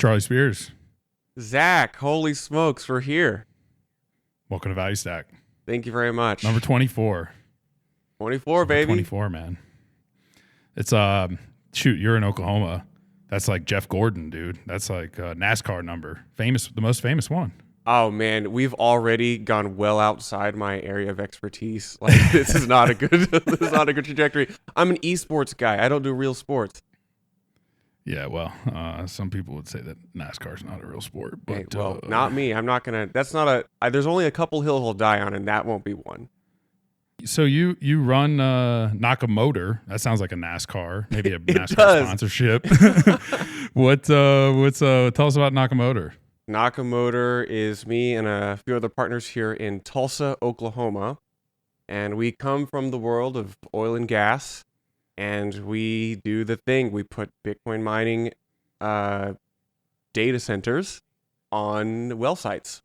Charlie Spears. Zach, holy smokes, we're here. Welcome to Value Stack. Thank you very much. Number 24. 24, baby. 24, man. It's shoot, you're in Oklahoma. That's like Jeff Gordon, dude. That's like a NASCAR number. Famous, the most famous one. Oh man, we've already gone well outside my area of expertise. Like this is not a good this is not a good trajectory. I'm an eSports guy. I don't do real sports. Yeah, well, some people would say that NASCAR is not a real sport, but Hey, well, not me. I'm not gonna. That's not a. There's only a couple hills I'll die on, and that won't be one. So you run Nakamotor. That sounds like a NASCAR, maybe a NASCAR does. sponsorship. What's tell us about Nakamotor? Nakamotor is me and a few other partners here in Tulsa, Oklahoma, and we come from the world of oil and gas, and we do the thing. We put Bitcoin mining data centers on well sites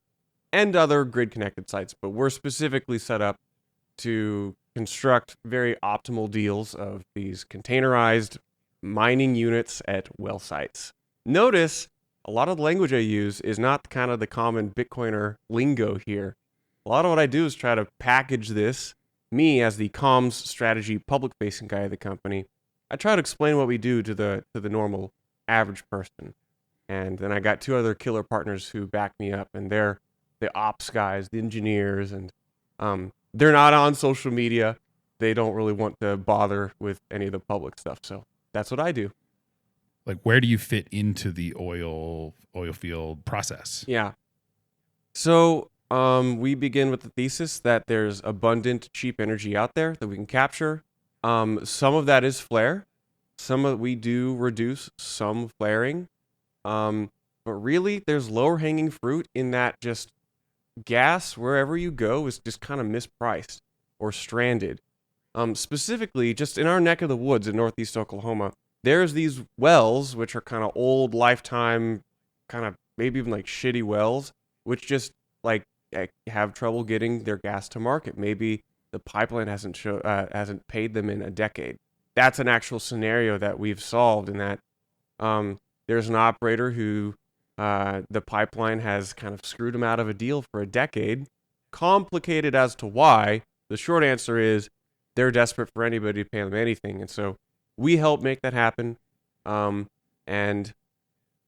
and other grid-connected sites, but we're specifically set up to construct very optimal deals of these containerized mining units at well sites. Notice a lot of the language I use is not kind of the common Bitcoiner lingo here. A lot of what I do is try to package this, me as the comms strategy public-facing guy of the company. I try to explain what we do to the normal average person. And then I got two other killer partners who back me up, and they're the ops guys, the engineers, and they're not on social media. They don't really want to bother with any of the public stuff. So that's what I do. Like, where do you fit into the oil field process? Yeah. So we begin with the thesis that there's abundant, cheap energy out there that we can capture. Some of that is flare. We do reduce some flaring. But really, there's lower hanging fruit in that just gas, wherever you go, is just kind of mispriced or stranded. Specifically, just in our neck of the woods in Northeast Oklahoma, there's these wells, which are kind of old, lifetime, kind of maybe even like shitty wells, which just like have trouble getting their gas to market. Maybe the pipeline hasn't paid them in a decade. That's an actual scenario that we've solved in that there's an operator who the pipeline has kind of screwed him out of a deal for a decade. Complicated as to why. The short answer is they're desperate for anybody to pay them anything. And so we help make that happen. And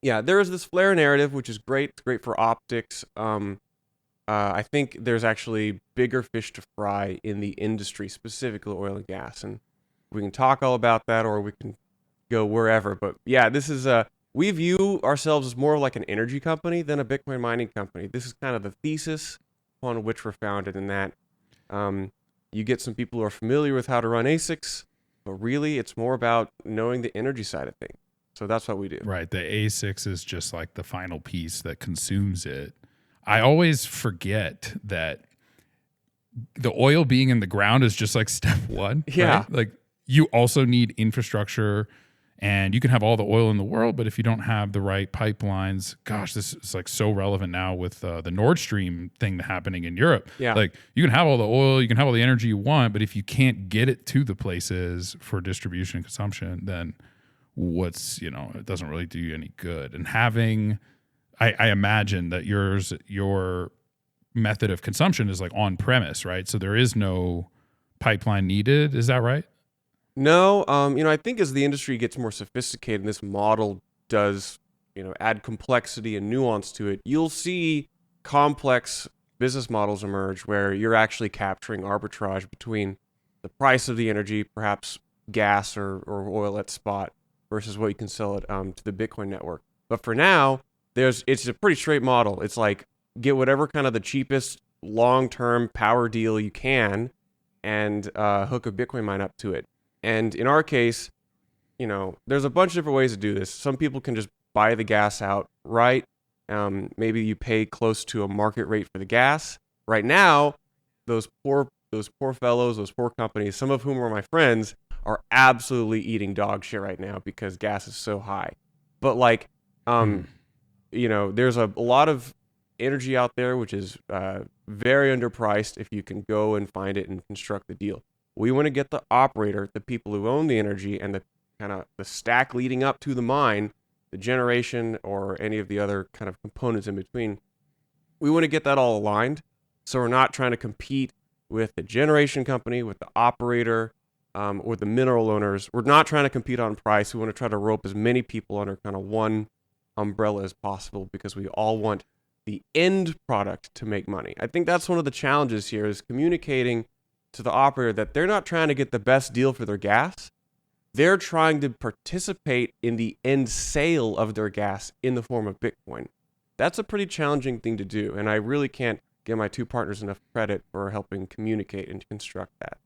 yeah, there is this flare narrative, which is great. It's great for optics. I think there's actually bigger fish to fry in the industry, specifically oil and gas. And we can talk all about that, or we can go wherever. But yeah, this is we view ourselves as more like an energy company than a Bitcoin mining company. This is kind of the thesis upon which we're founded, in that you get some people who are familiar with how to run ASICs, but really it's more about knowing the energy side of things. So that's what we do. Right. The ASICs is just like the final piece that consumes it. I always forget that the oil being in the ground is just like step one. Yeah. Right? Like, you also need infrastructure, and you can have all the oil in the world, but if you don't have the right pipelines, gosh, this is like so relevant now with the Nord Stream thing happening in Europe. Yeah. Like, you can have all the oil, you can have all the energy you want, but if you can't get it to the places for distribution and consumption, then it doesn't really do you any good. And having, I imagine that your method of consumption is like on premise, right? So there is no pipeline needed. Is that right? No, I think as the industry gets more sophisticated and this model does, add complexity and nuance to it, you'll see complex business models emerge where you're actually capturing arbitrage between the price of the energy, perhaps gas or oil at spot, versus what you can sell it to the Bitcoin network. But for now, it's a pretty straight model. It's like, get whatever kind of the cheapest long-term power deal you can and hook a Bitcoin mine up to it. And in our case, there's a bunch of different ways to do this. Some people can just buy the gas outright. Maybe you pay close to a market rate for the gas. Right now, those poor fellows, those poor companies, some of whom are my friends, are absolutely eating dog shit right now because gas is so high. But there's a lot of energy out there which is very underpriced if you can go and find it and construct the deal. We want to get the operator, the people who own the energy and the kind of the stack leading up to the mine, the generation, or any of the other kind of components in between. We want to get that all aligned. So we're not trying to compete with the generation company, with the operator, or the mineral owners. We're not trying to compete on price. We want to try to rope as many people under kind of one umbrella as possible, because we all want the end product to make money. I think that's one of the challenges here, is communicating to the operator that they're not trying to get the best deal for their gas. They're trying to participate in the end sale of their gas in the form of Bitcoin. That's a pretty challenging thing to do, and I really can't give my two partners enough credit for helping communicate and construct that.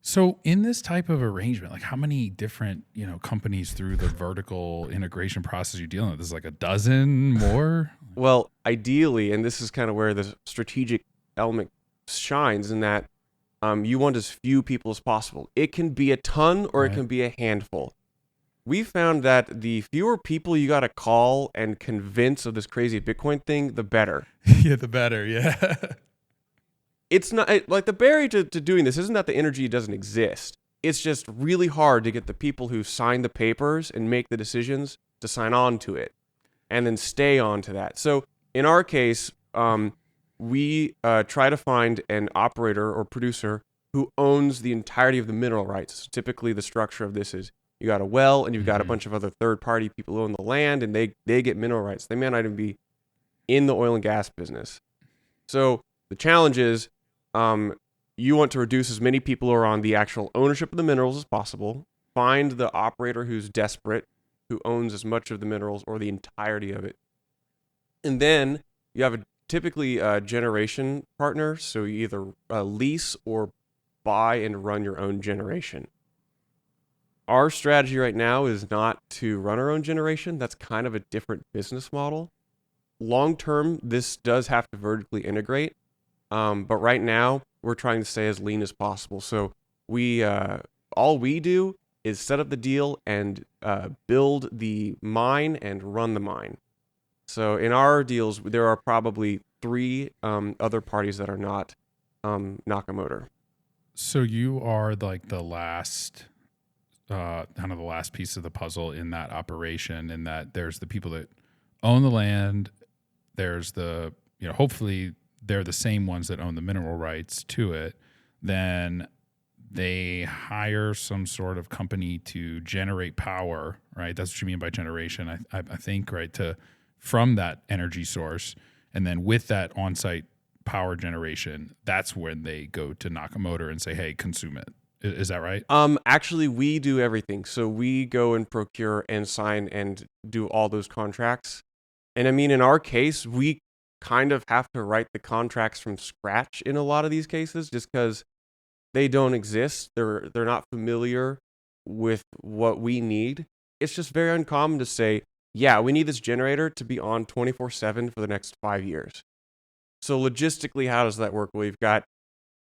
So in this type of arrangement, like how many different, companies through the vertical integration process you're dealing with? There's like a dozen more? Well, ideally, and this is kind of where the strategic element shines, in that you want as few people as possible. It can be a ton, or Right. it can be a handful. We found that the fewer people you got to call and convince of this crazy Bitcoin thing, the better. Yeah, the better. Yeah. It's not like the barrier to doing this isn't that the energy doesn't exist. It's just really hard to get the people who sign the papers and make the decisions to sign on to it and then stay on to that. So in our case, we try to find an operator or producer who owns the entirety of the mineral rights. So typically the structure of this is you got a well and you've got a bunch of other third-party people who own the land, and they get mineral rights. They may not even be in the oil and gas business. So the challenge is, you want to reduce as many people who are on the actual ownership of the minerals as possible. Find the operator who's desperate, who owns as much of the minerals or the entirety of it. And then you have typically a generation partner. So you either lease or buy and run your own generation. Our strategy right now is not to run our own generation. That's kind of a different business model. Long term, this does have to vertically integrate. But right now, we're trying to stay as lean as possible. So all we do is set up the deal and build the mine and run the mine. So in our deals, there are probably 3 other parties that are not Nakamotor. So you are like the last, kind of the last piece of the puzzle in that operation, in that there's the people that own the land. There's the, hopefully they're the same ones that own the mineral rights to it. Then they hire some sort of company to generate power, right? That's what you mean by generation, I think, right? From that energy source. And then with that on-site power generation, that's when they go to Nakamotor and say, hey, consume it. Is that right? Actually, we do everything. So we go and procure and sign and do all those contracts. And I mean, in our case, we kind of have to write the contracts from scratch in a lot of these cases, just because they don't exist. They're not familiar with what we need. It's just very uncommon to say, yeah, we need this generator to be on 24/7 for the next 5 years. So logistically, how does that work? Well, you've got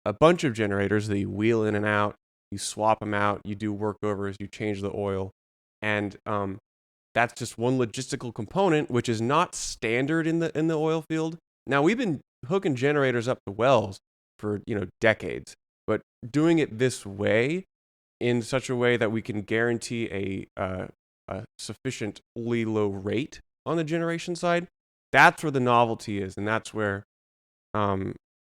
a bunch of generators that you wheel in and out, you swap them out, you do workovers, you change the oil, and that's just one logistical component, which is not standard in the oil field. Now, we've been hooking generators up to wells for decades, but doing it this way, in such a way that we can guarantee a sufficiently low rate on the generation side, that's where the novelty is, and that's where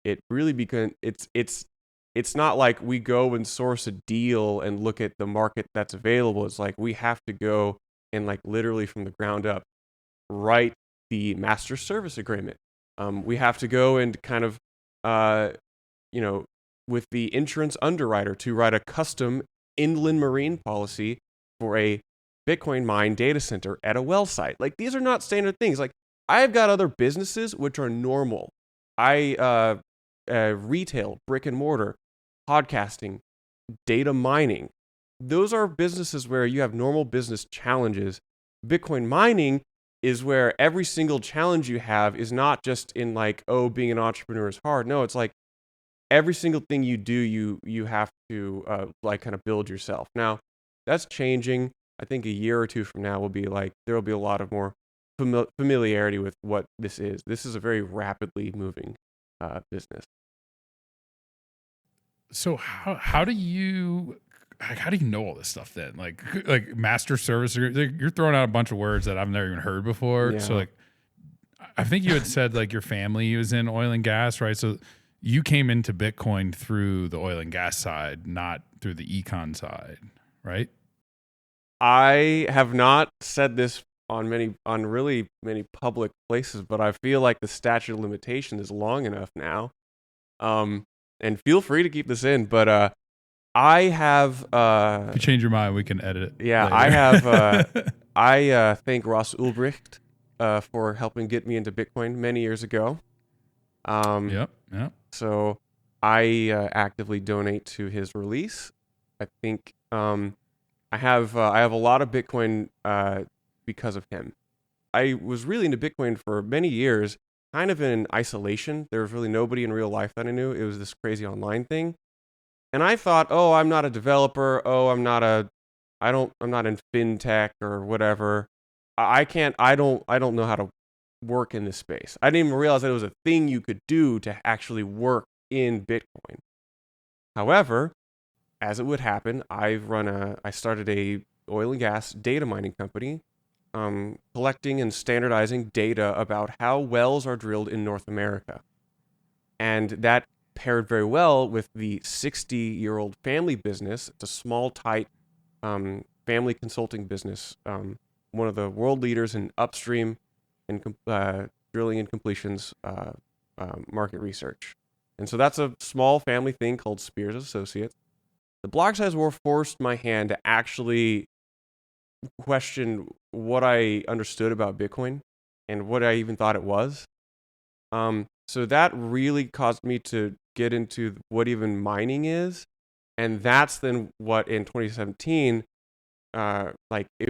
it really becomes. It's not like we go and source a deal and look at the market that's available. It's like we have to go and like literally from the ground up write the master service agreement. We have to go and kind of with the insurance underwriter to write a custom inland marine policy for a Bitcoin mine data center at a well site. Like, these are not standard things. Like, I've got other businesses which are normal. I retail, brick and mortar, podcasting, data mining. Those are businesses where you have normal business challenges. Bitcoin mining is where every single challenge you have is not just in like, oh, being an entrepreneur is hard. No, it's like every single thing you do, you have to like kind of build yourself. Now, that's changing. I think a year or two from now will be like, there will be a lot of more familiarity with what this is. This is a very rapidly moving business. So how do you how do you know all this stuff then? Like master service, you're throwing out a bunch of words that I've never even heard before. Yeah. So like, I think you had said like your family was in oil and gas, right? So you came into Bitcoin through the oil and gas side, not through the econ side, right? I have not said this on really many public places, but I feel like the statute of limitation is long enough now. And feel free to keep this in, but I have if you change your mind, we can edit it. Yeah, later. I have I thank Ross Ulbricht for helping get me into Bitcoin many years ago. Yep. So I actively donate to his release. I think I have a lot of Bitcoin because of him. I was really into Bitcoin for many years, kind of in isolation. There was really nobody in real life that I knew. It was this crazy online thing. And I thought, oh, I'm not a developer. Oh, I'm not in fintech or whatever. I don't know how to work in this space. I didn't even realize that it was a thing you could do to actually work in Bitcoin. However, as it would happen, I started a oil and gas data mining company, collecting and standardizing data about how wells are drilled in North America. And that paired very well with the 60-year-old family business. It's a small, tight family consulting business, one of the world leaders in upstream and drilling and completions market research. And so that's a small family thing called Spears Associates. The block size war forced my hand to actually question what I understood about Bitcoin and what I even thought it was. So that really caused me to get into what even mining is. And that's then what in 2017, it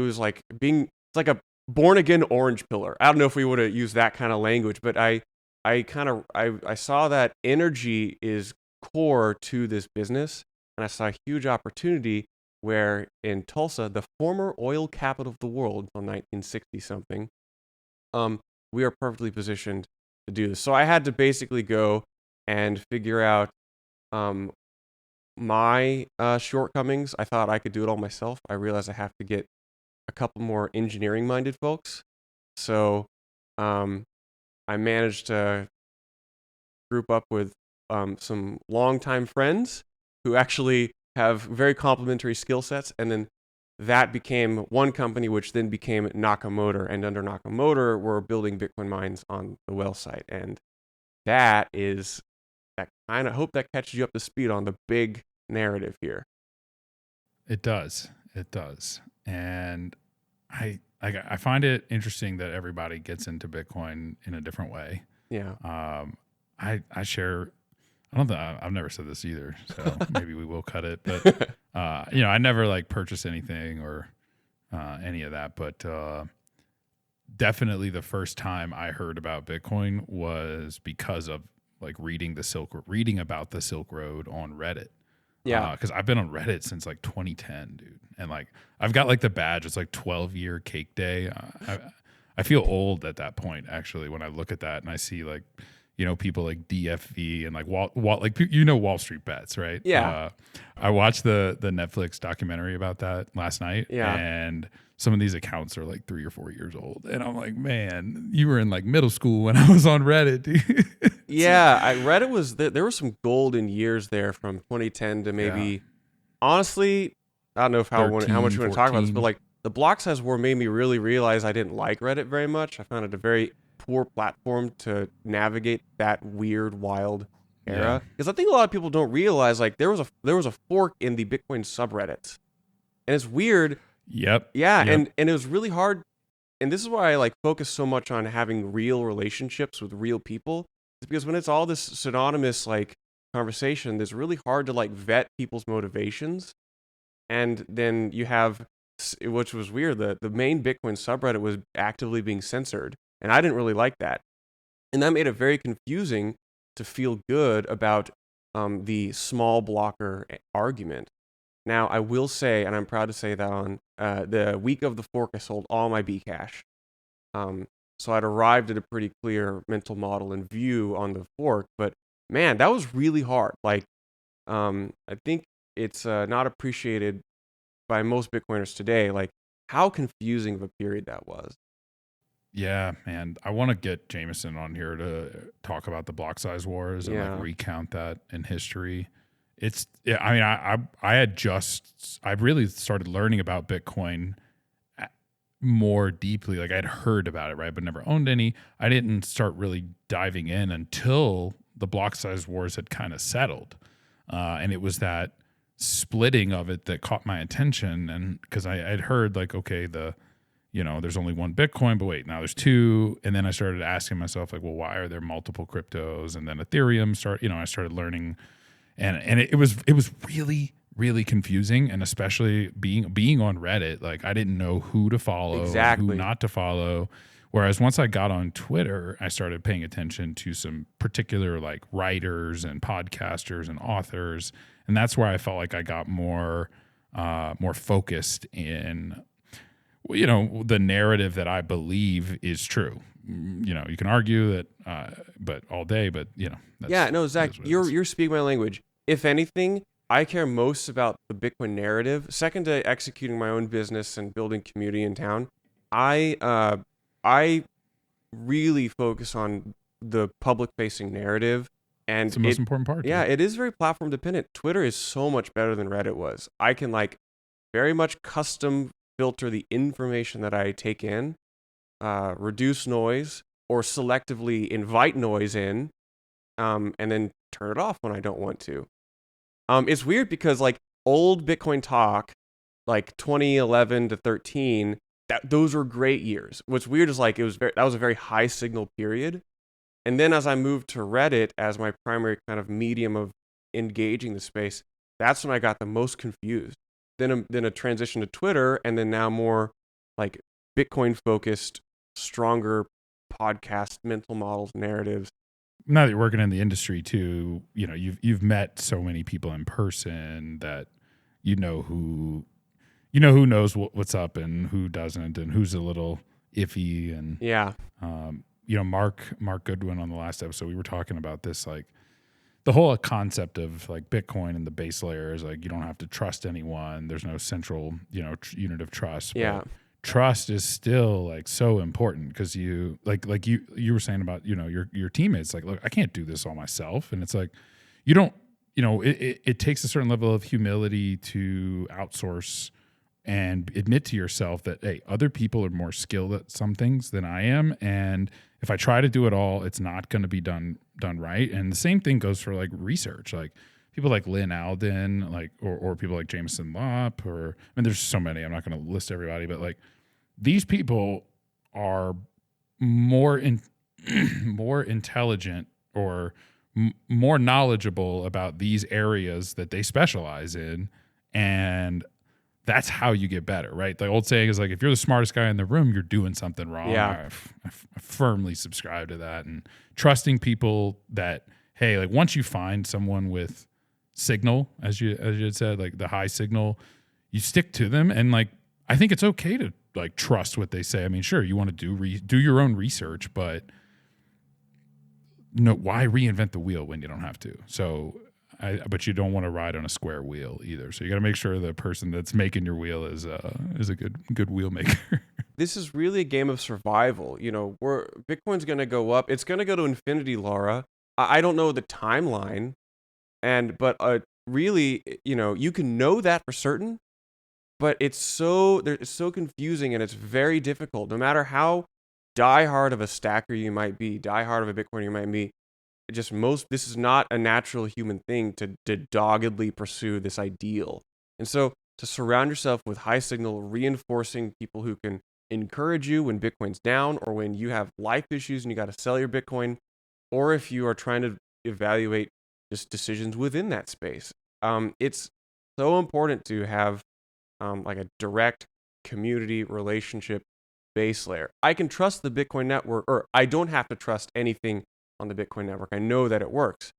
was like it's like a born again orange pillar. I don't know if we would have used that kind of language, but I saw that energy is core to this business. And I saw a huge opportunity where in Tulsa, the former oil capital of the world until 1960 something, we are perfectly positioned to do this. So I had to basically go and figure out my shortcomings. I thought I could do it all myself. I realized I have to get a couple more engineering minded folks. So I managed to group up with some longtime friends who actually have very complementary skill sets. And then that became one company, which then became Nakamotor. And under Nakamotor, we're building Bitcoin mines on the wellsite. And that kind of hope that catches you up to speed on the big narrative here. It does. And I find it interesting that everybody gets into Bitcoin in a different way. Yeah. I share. I've never said this either, so maybe we will cut it. But I never like purchased anything or any of that. But definitely the first time I heard about Bitcoin was because of like reading about the Silk Road on Reddit. Yeah. Because I've been on Reddit since like 2010, dude, and like I've got like the badge. It's like 12-year cake day. I feel old at that point actually when I look at that and I see like. People like DFV and like Wall Street Bets, right? Yeah. I watched the Netflix documentary about that last night. Yeah. And some of these accounts are like 3 or 4 years old. And I'm like, man, you were in like middle school when I was on Reddit, dude. Yeah. Reddit was, there were some golden years there from 2010 to maybe, honestly, I don't know how much you want to talk about this, but like the block size war made me really realize I didn't like Reddit very much. I found it a very poor platform to navigate that weird, wild era. Because I think a lot of people don't realize like there was a fork in the Bitcoin subreddits, and it's weird. Yep. Yeah, yep. And it was really hard. And this is why I like focus so much on having real relationships with real people. It's because when it's all this synonymous like conversation, it's really hard to like vet people's motivations. And then you have, which was weird, the main Bitcoin subreddit was actively being censored. And I didn't really like that. And that made it very confusing to feel good about the small blocker argument. Now, I will say, and I'm proud to say that on the week of the fork, I sold all my Bcash. So I'd arrived at a pretty clear mental model and view on the fork. But man, that was really hard. Like, I think it's not appreciated by most Bitcoiners today, like how confusing of a period that was. Yeah, man. I want to get Jameson on here to talk about the block size wars and like Yeah. recount that in history. It's yeah, I mean I really started learning about Bitcoin more deeply. Like I'd heard about it, right, but never owned any. I didn't start really diving in until the block size wars had kind of settled. And it was that splitting of it that caught my attention. And because I'd heard like, okay, there's only one Bitcoin, but wait, now there's two. And then I started asking myself, like, well, why are there multiple cryptos? And then Ethereum I started learning, and it was really, really confusing. And especially being on Reddit, like I didn't know who to follow, and who not to follow. Whereas once I got on Twitter, I started paying attention to some particular like writers and podcasters and authors. And that's where I felt like I got more focused in the narrative that I believe is true. You can argue that, but all day, but Zach, you're speaking my language. If anything, I care most about the Bitcoin narrative. Second to executing my own business and building community in town, I really focus on the public facing narrative. And it's the most important part. Yeah, it is very platform dependent. Twitter is so much better than Reddit was. I can like very much custom filter the information that I take in, reduce noise, or selectively invite noise in, and then turn it off when I don't want to. It's weird because like old Bitcoin talk, like 2011 to 13, those were great years. What's weird is like that was a very high signal period. And then as I moved to Reddit as my primary kind of medium of engaging the space, that's when I got the most confused. Then a transition to Twitter, and then now more like Bitcoin focused, stronger podcast mental models, narratives. Now that you're working in the industry too, you've met so many people in person that who knows what's up and who doesn't, and who's a little iffy. And yeah, Mark Goodwin on the last episode, we were talking about this, like the whole concept of like Bitcoin and the base layer is like you don't have to trust anyone. There's no central unit of trust. Yeah. But trust is still like so important because you like you were saying about your teammates, like, look, I can't do this all myself. And it's like you don't it takes a certain level of humility to outsource and admit to yourself that, hey, other people are more skilled at some things than I am, and if I try to do it all, it's not going to be done right. And the same thing goes for like research, like people like Lynn Alden, like or people like Jameson Lopp, there's so many. I'm not going to list everybody, but like these people are more intelligent or more knowledgeable about these areas that they specialize in, and that's how you get better, right? The old saying is like, if you're the smartest guy in the room, you're doing something wrong. Yeah. I firmly subscribe to that, and trusting people that, hey, like once you find someone with signal, as you had said, like the high signal, you stick to them. And like, I think it's okay to like trust what they say. I mean, sure, you want to do your own research, but no, why reinvent the wheel when you don't have to? So, but you don't want to ride on a square wheel either. So you got to make sure the person that's making your wheel is a good wheel maker. This is really a game of survival. Bitcoin's going to go up. It's going to go to infinity, Laura. I don't know the timeline, but really, you can know that for certain, but it's so confusing and it's very difficult. No matter how diehard of a stacker you might be, diehard of a Bitcoiner you might be, this is not a natural human thing to doggedly pursue this ideal. And so to surround yourself with high signal, reinforcing people who can encourage you when Bitcoin's down, or when you have life issues and you got to sell your Bitcoin, or if you are trying to evaluate just decisions within that space. It's so important to have like a direct community relationship base layer. I can trust the Bitcoin network, or I don't have to trust anything on the Bitcoin network. I know that it works.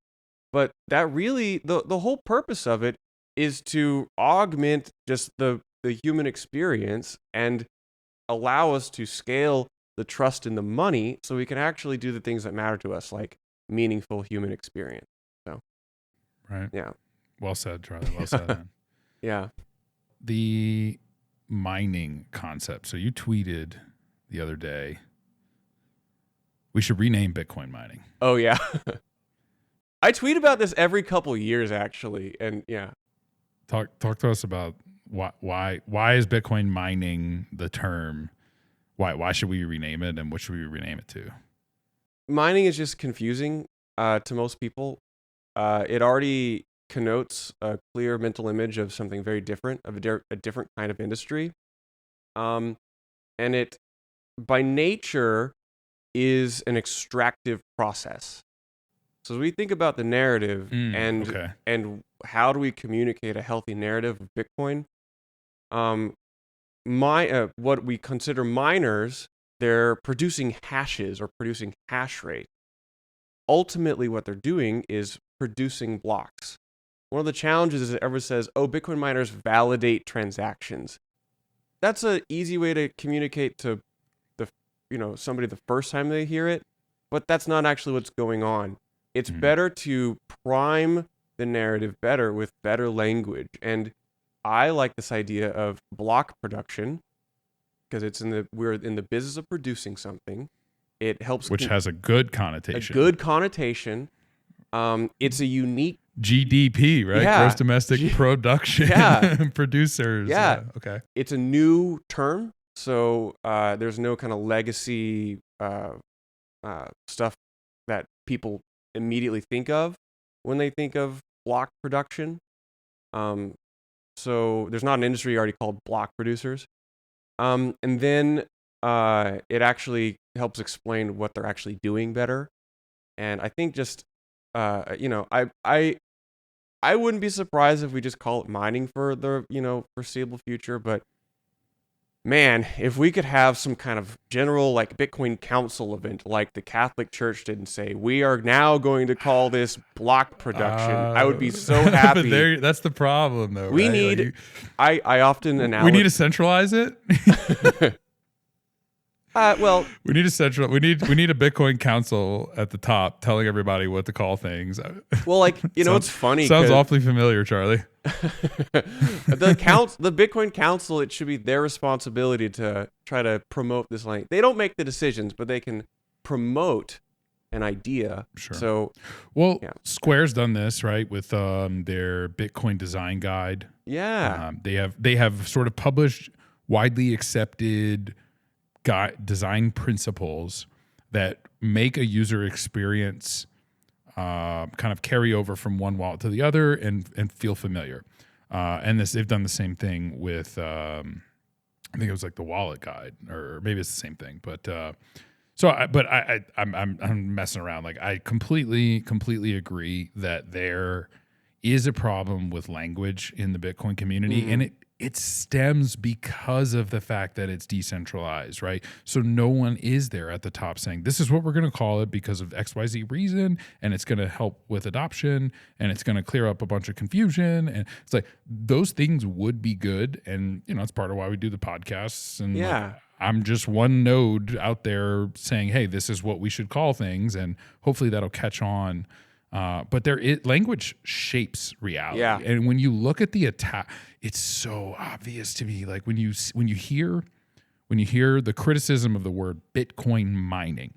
But that really, the whole purpose of it is to augment just the human experience and allow us to scale the trust in the money so we can actually do the things that matter to us, like meaningful human experience. So, right. Yeah. Well said, Charlie. Well said, man. Yeah. The mining concept. So you tweeted the other day, we should rename Bitcoin mining. Oh yeah. I tweet about this every couple years actually, and yeah. Talk to us about why is Bitcoin mining the term? Why should we rename it, and what should we rename it to? Mining is just confusing to most people. It already connotes a clear mental image of something very different, of a different kind of industry. And it, by nature, is an extractive process. So as we think about the narrative and how do we communicate a healthy narrative of Bitcoin, what we consider miners, they're producing hashes or producing hash rate. Ultimately, what they're doing is producing blocks. One of the challenges is it ever says, "Oh, Bitcoin miners validate transactions." That's an easy way to communicate to somebody the first time they hear it, but that's not actually what's going on. It's better to prime the narrative better with better language. And I like this idea of block production because we're in the business of producing something. It helps, which has a good connotation. It's a unique GDP, right? Yeah. Gross domestic production. Yeah. Producers. Yeah. Okay. It's a new term, so there's no kind of legacy stuff that people immediately think of when they think of block production. So there's not an industry already called block producers. And then it actually helps explain what they're actually doing better. And I think just I wouldn't be surprised if we just call it mining for the foreseeable future. But man, if we could have some kind of general like Bitcoin council event, like the Catholic Church did, and say we are now going to call this block production, I would be so happy. But that's the problem, though. We right? need. I often we need to centralize it. Well, we need we need a Bitcoin council at the top telling everybody what to call things. Well, like it's funny. Sounds awfully familiar, Charlie. The Bitcoin council, it should be their responsibility to try to promote this line. They don't make the decisions, but they can promote an idea. Sure. So, Square's done this, right, with their Bitcoin design guide. Yeah. They have sort of published widely accepted design principles that make a user experience kind of carry over from one wallet to the other and feel familiar. And they've done the same thing with I think it was like the wallet guide, or maybe it's the same thing. But I'm messing around. Like I completely agree that there is a problem with language in the Bitcoin community, and it stems because of the fact that it's decentralized, right? So no one is there at the top saying, this is what we're going to call it because of XYZ reason, and it's going to help with adoption, and it's going to clear up a bunch of confusion. And it's like, those things would be good. And, it's part of why we do the podcasts. And like, I'm just one node out there saying, hey, this is what we should call things. And hopefully that'll catch on. But language shapes reality. Yeah. And when you look at the attack, it's so obvious to me. Like when you hear the criticism of the word Bitcoin mining,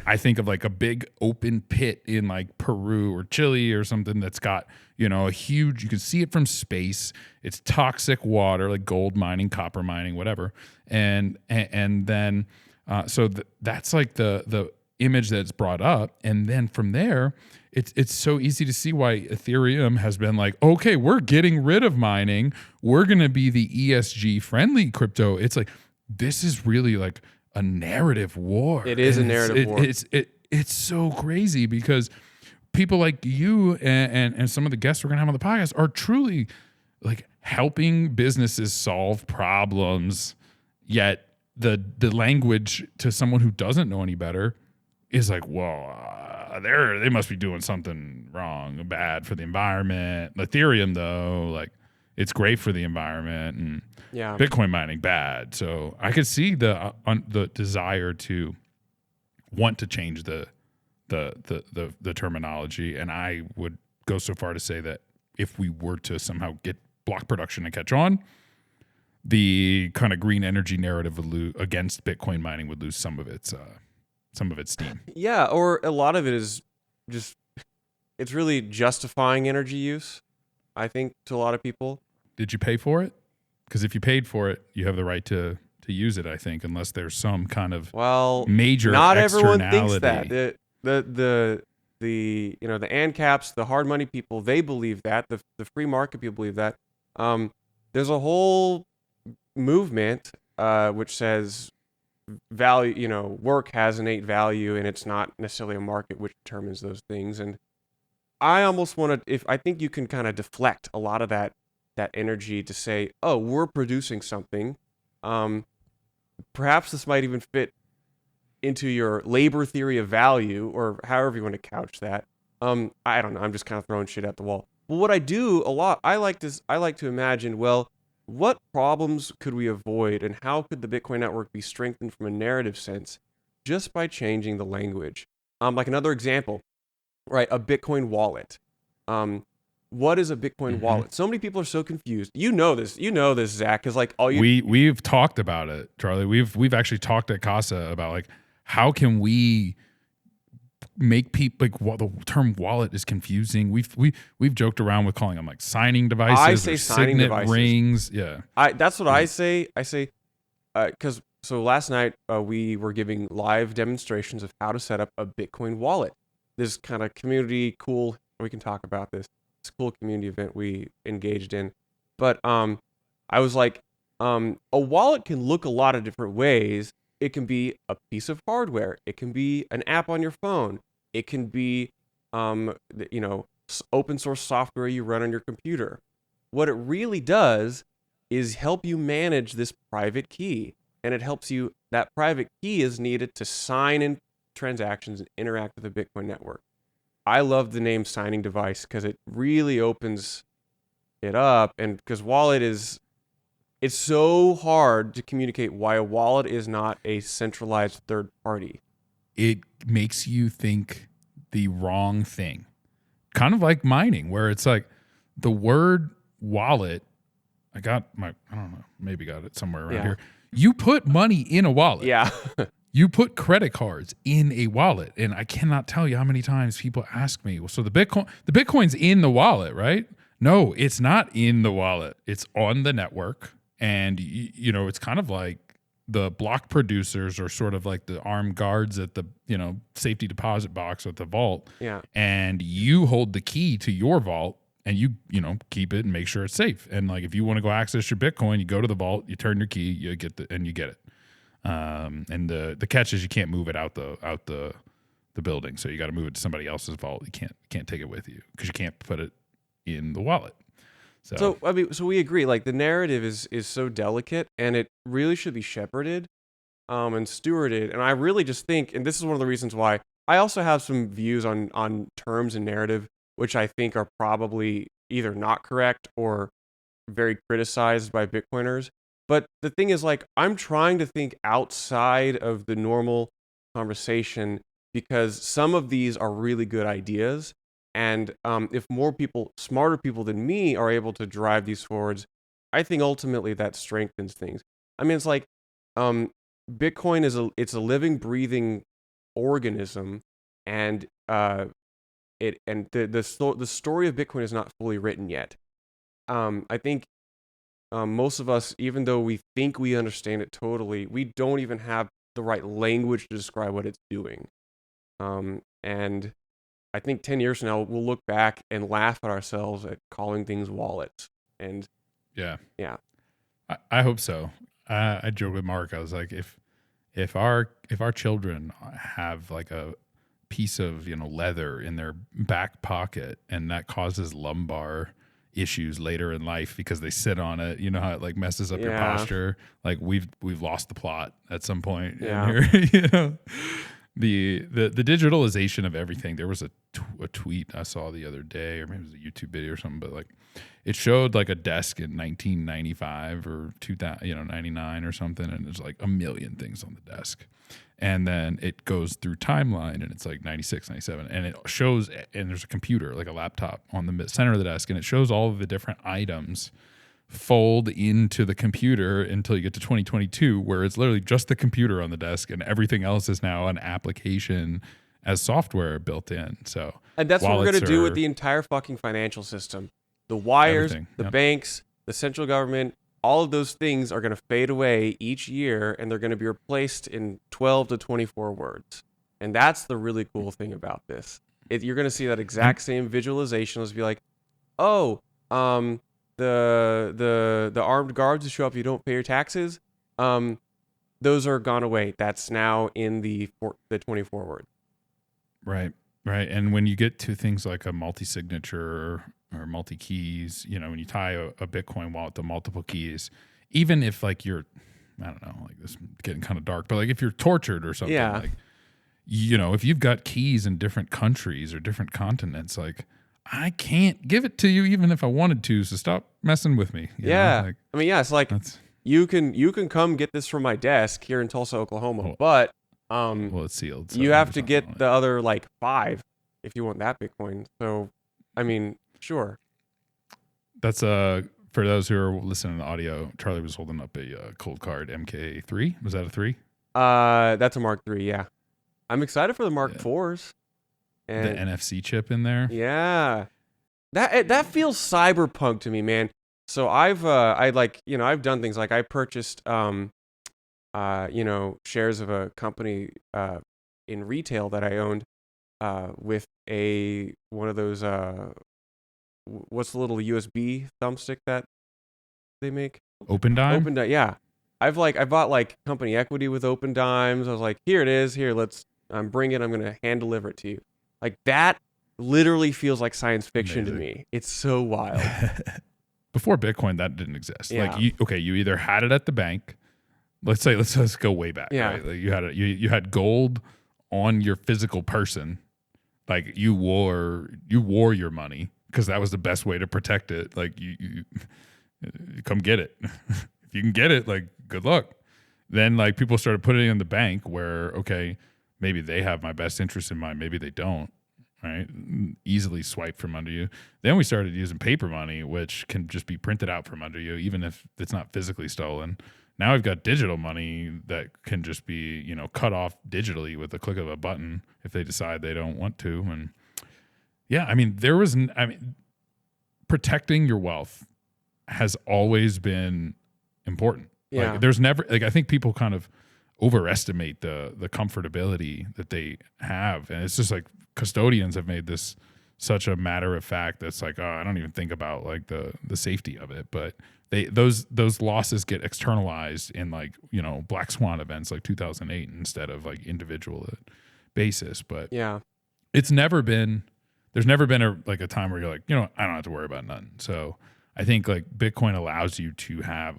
I think of like a big open pit in like Peru or Chile or something that's got, a huge, you can see it from space. It's toxic water, like gold mining, copper mining, whatever. And then, so that's like the image that's brought up. And then from there, it's so easy to see why Ethereum has been like, okay, we're getting rid of mining. We're going to be the ESG friendly crypto. It's like, this is really like a narrative war. It is a narrative war. It's so crazy because people like you and some of the guests we're going to have on the podcast are truly like helping businesses solve problems. Yet the language to someone who doesn't know any better is like, well, they must be doing something wrong, bad for the environment. Ethereum, though, like it's great for the environment, and Bitcoin mining bad. So I could see the desire to want to change the terminology, and I would go so far to say that if we were to somehow get block production to catch on, the kind of green energy narrative against Bitcoin mining would lose some of its steam. Yeah, or a lot of it is just, it's really justifying energy use, I think, to a lot of people. Did you pay for it? Because if you paid for it, you have the right to use it, I think, unless there's some kind of major not everyone externality. thinks that. The you know, the ANCAPs, the hard money people, they believe that. The free market people believe that. There's a whole movement which says value, you know, work has innate value, and it's not necessarily a market which determines those things. And I almost want to, I think you can kind of deflect a lot of that energy to say, oh, we're producing something. Perhaps this might even fit into your labor theory of value, or however you want to couch that. I don't know. I'm just kind of throwing shit at the wall. But what I do a lot, I like to imagine, well, what problems could we avoid, and how could the Bitcoin network be strengthened from a narrative sense just by changing the language? Like another example, right? A Bitcoin wallet. What is a Bitcoin wallet? So many people are so confused. You know this, Zach, because like we've talked about it, Charlie. We've actually talked at Casa about like how can we make people like the term wallet is confusing. We've joked around with calling them like signing devices. I say or signing signet devices. Rings. Yeah, that's what I say. I say because so last night we were giving live demonstrations of how to set up a Bitcoin wallet. This kind of community cool. We can talk about this. It's a cool community event we engaged in. But I was like, a wallet can look a lot of different ways. It can be a piece of hardware. It can be an app on your phone. It can be, you know, open source software you run on your computer. What it really does is help you manage this private key. And it helps you, that private key is needed to sign in transactions and interact with the Bitcoin network. I love the name signing device because it really opens it up. And because wallet is, it's so hard to communicate why a wallet is not a centralized third party. It makes you think the wrong thing. Kind of like mining, where it's like the word wallet, I don't know, maybe got it somewhere around here. You put money in a wallet. Yeah. You put credit cards in a wallet. And I cannot tell you how many times people ask me, well, so the Bitcoin's in the wallet, right? No, it's not in the wallet. It's on the network. And, you know, it's kind of like the block producers are sort of like the armed guards at the, you know, safety deposit box at the vault. Yeah. And you hold the key to your vault and you know, keep it and make sure it's safe. And like, if you want to go access your Bitcoin, you go to the vault, you turn your key, you get it. And the catch is you can't move it out the building. So you got to move it to somebody else's vault. You can't take it with you because you can't put it in the wallet. So I mean, so we agree. Like the narrative is so delicate, and it really should be shepherded, and stewarded. And I really just think, and this is one of the reasons why I also have some views on terms and narrative, which I think are probably either not correct or very criticized by Bitcoiners. But the thing is, like, I'm trying to think outside of the normal conversation because some of these are really good ideas. And if more people, smarter people than me, are able to drive these forwards, I think ultimately that strengthens things. I mean, it's like Bitcoin is it's a living, breathing organism, and the story of Bitcoin is not fully written yet. I think most of us, even though we think we understand it totally, we don't even have the right language to describe what it's doing. And I think 10 years from now, we'll look back and laugh at ourselves at calling things wallets. And yeah. I hope so. I joke with Mark. I was like, if our children have like a piece of, you know, leather in their back pocket and that causes lumbar issues later in life because they sit on it, you know how it like messes up your posture. Like we've lost the plot at some point in here, you know. the digitalization of everything. There was a tweet I saw the other day, or maybe it was a YouTube video or something, but like it showed like a desk in 1995 or 2000, 99 or something, and there's like a million things on the desk. And then it goes through timeline, and it's like 96, 97, and it shows, and there's a computer, like a laptop on the center of the desk, and it shows all of the different items fold into the computer until you get to 2022, where it's literally just the computer on the desk, and everything else is now an application as software built in. So, and that's what we're going to do with the entire fucking financial system. The wires, the banks, the central government, all of those things are going to fade away each year, and they're going to be replaced in 12 to 24 words. And that's the really cool thing about this. You're going to see that exact same visualization. Let's be like, oh, the armed guards who show up if you don't pay your taxes, those are gone away. That's now in the 24 words. Right. And when you get to things like a multi-signature or multi-keys, when you tie a Bitcoin wallet to multiple keys, even if like you're, I don't know, like this is getting kind of dark, but like if you're tortured or something, like, if you've got keys in different countries or different continents, like I can't give it to you even if I wanted to, so stop messing with me. You know? Like, I mean, it's like you can come get this from my desk here in Tulsa, Oklahoma, but well, it's sealed. So you have to get the other like 5 if you want that Bitcoin. So, I mean, sure. That's for those who are listening to the audio. Charlie was holding up a cold card MK3. Was that a 3? That's a Mark 3. Yeah, I'm excited for the Mark 4s. And the NFC chip in there. Yeah, that feels cyberpunk to me, man. So I've done things like I purchased shares of a company in retail that I owned with one of those what's the little USB thumbstick that they make? OpenDime? Yeah. I bought like company equity with OpenDimes. I was like, here it is. Here, bring it. I'm going to hand deliver it to you. Like that literally feels like science fiction to me. It's so wild. Before Bitcoin, that didn't exist. Yeah. Like you either had it at the bank. Let's go way back. Yeah. Right? Like you had gold on your physical person. Like you wore your money because that was the best way to protect it. Like you come get it. If you can get it, like good luck. Then like people started putting it in the bank where, okay, maybe they have my best interest in mind. Maybe they don't, right? Easily swipe from under you. Then we started using paper money, which can just be printed out from under you, even if it's not physically stolen. Now we've got digital money that can just be, cut off digitally with a click of a button if they decide they don't want to. And yeah, I mean, protecting your wealth has always been important. Yeah. Like, there's never, like, I think people kind of overestimate the comfortability that they have. And it's just like custodians have made this such a matter of fact that's like, oh, I don't even think about like the safety of it. But those losses get externalized in like, black swan events like 2008 instead of like individual basis. But yeah, there's never been a time where you're like, I don't have to worry about nothing. So I think like Bitcoin allows you to have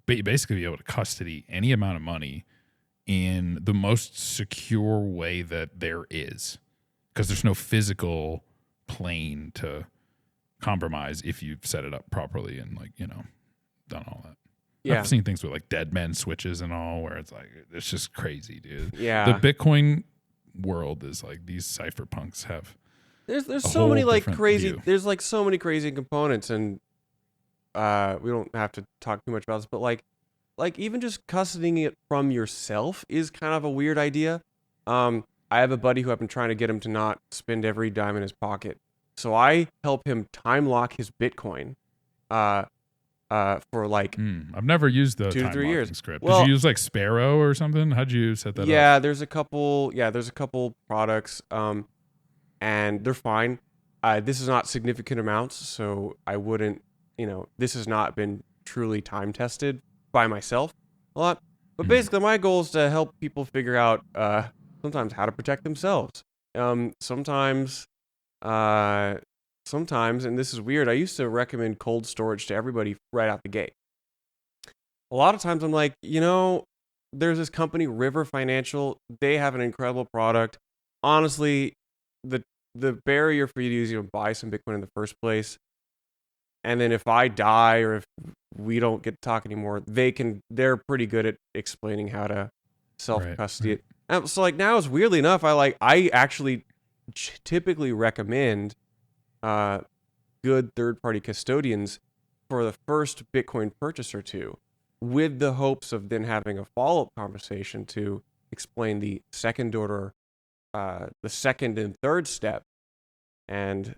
basically be able to custody any amount of money in the most secure way that there is, because there's no physical plane to compromise if you've set it up properly and like, done all that. Yeah. I've seen things with like dead men switches and all where it's like, it's just crazy, dude. Yeah. The Bitcoin world is like these cypherpunks have. There's so many like crazy, there's like so many crazy components, and we don't have to talk too much about this, but like even just custodying it from yourself is kind of a weird idea. I have a buddy who I've been trying to get him to not spend every dime in his pocket. So I help him time lock his Bitcoin for like I've never used the 2 to 3 years script. Well, did you use like Sparrow or something? How'd you set that up? Yeah, there's a couple products and they're fine. This is not significant amounts, so I wouldn't, this has not been truly time tested by myself a lot. But basically my goal is to help people figure out sometimes how to protect themselves. Sometimes, and this is weird, I used to recommend cold storage to everybody right out the gate. A lot of times I'm like, there's this company, River Financial. They have an incredible product. Honestly, the barrier for you to use, buy some Bitcoin in the first place, and then if I die or if we don't get to talk anymore, they're pretty good at explaining how to self-custody it. So like now, it's weirdly enough, I actually typically recommend good third-party custodians for the first Bitcoin purchase or two, with the hopes of then having a follow-up conversation to explain the second order, the second and third step. And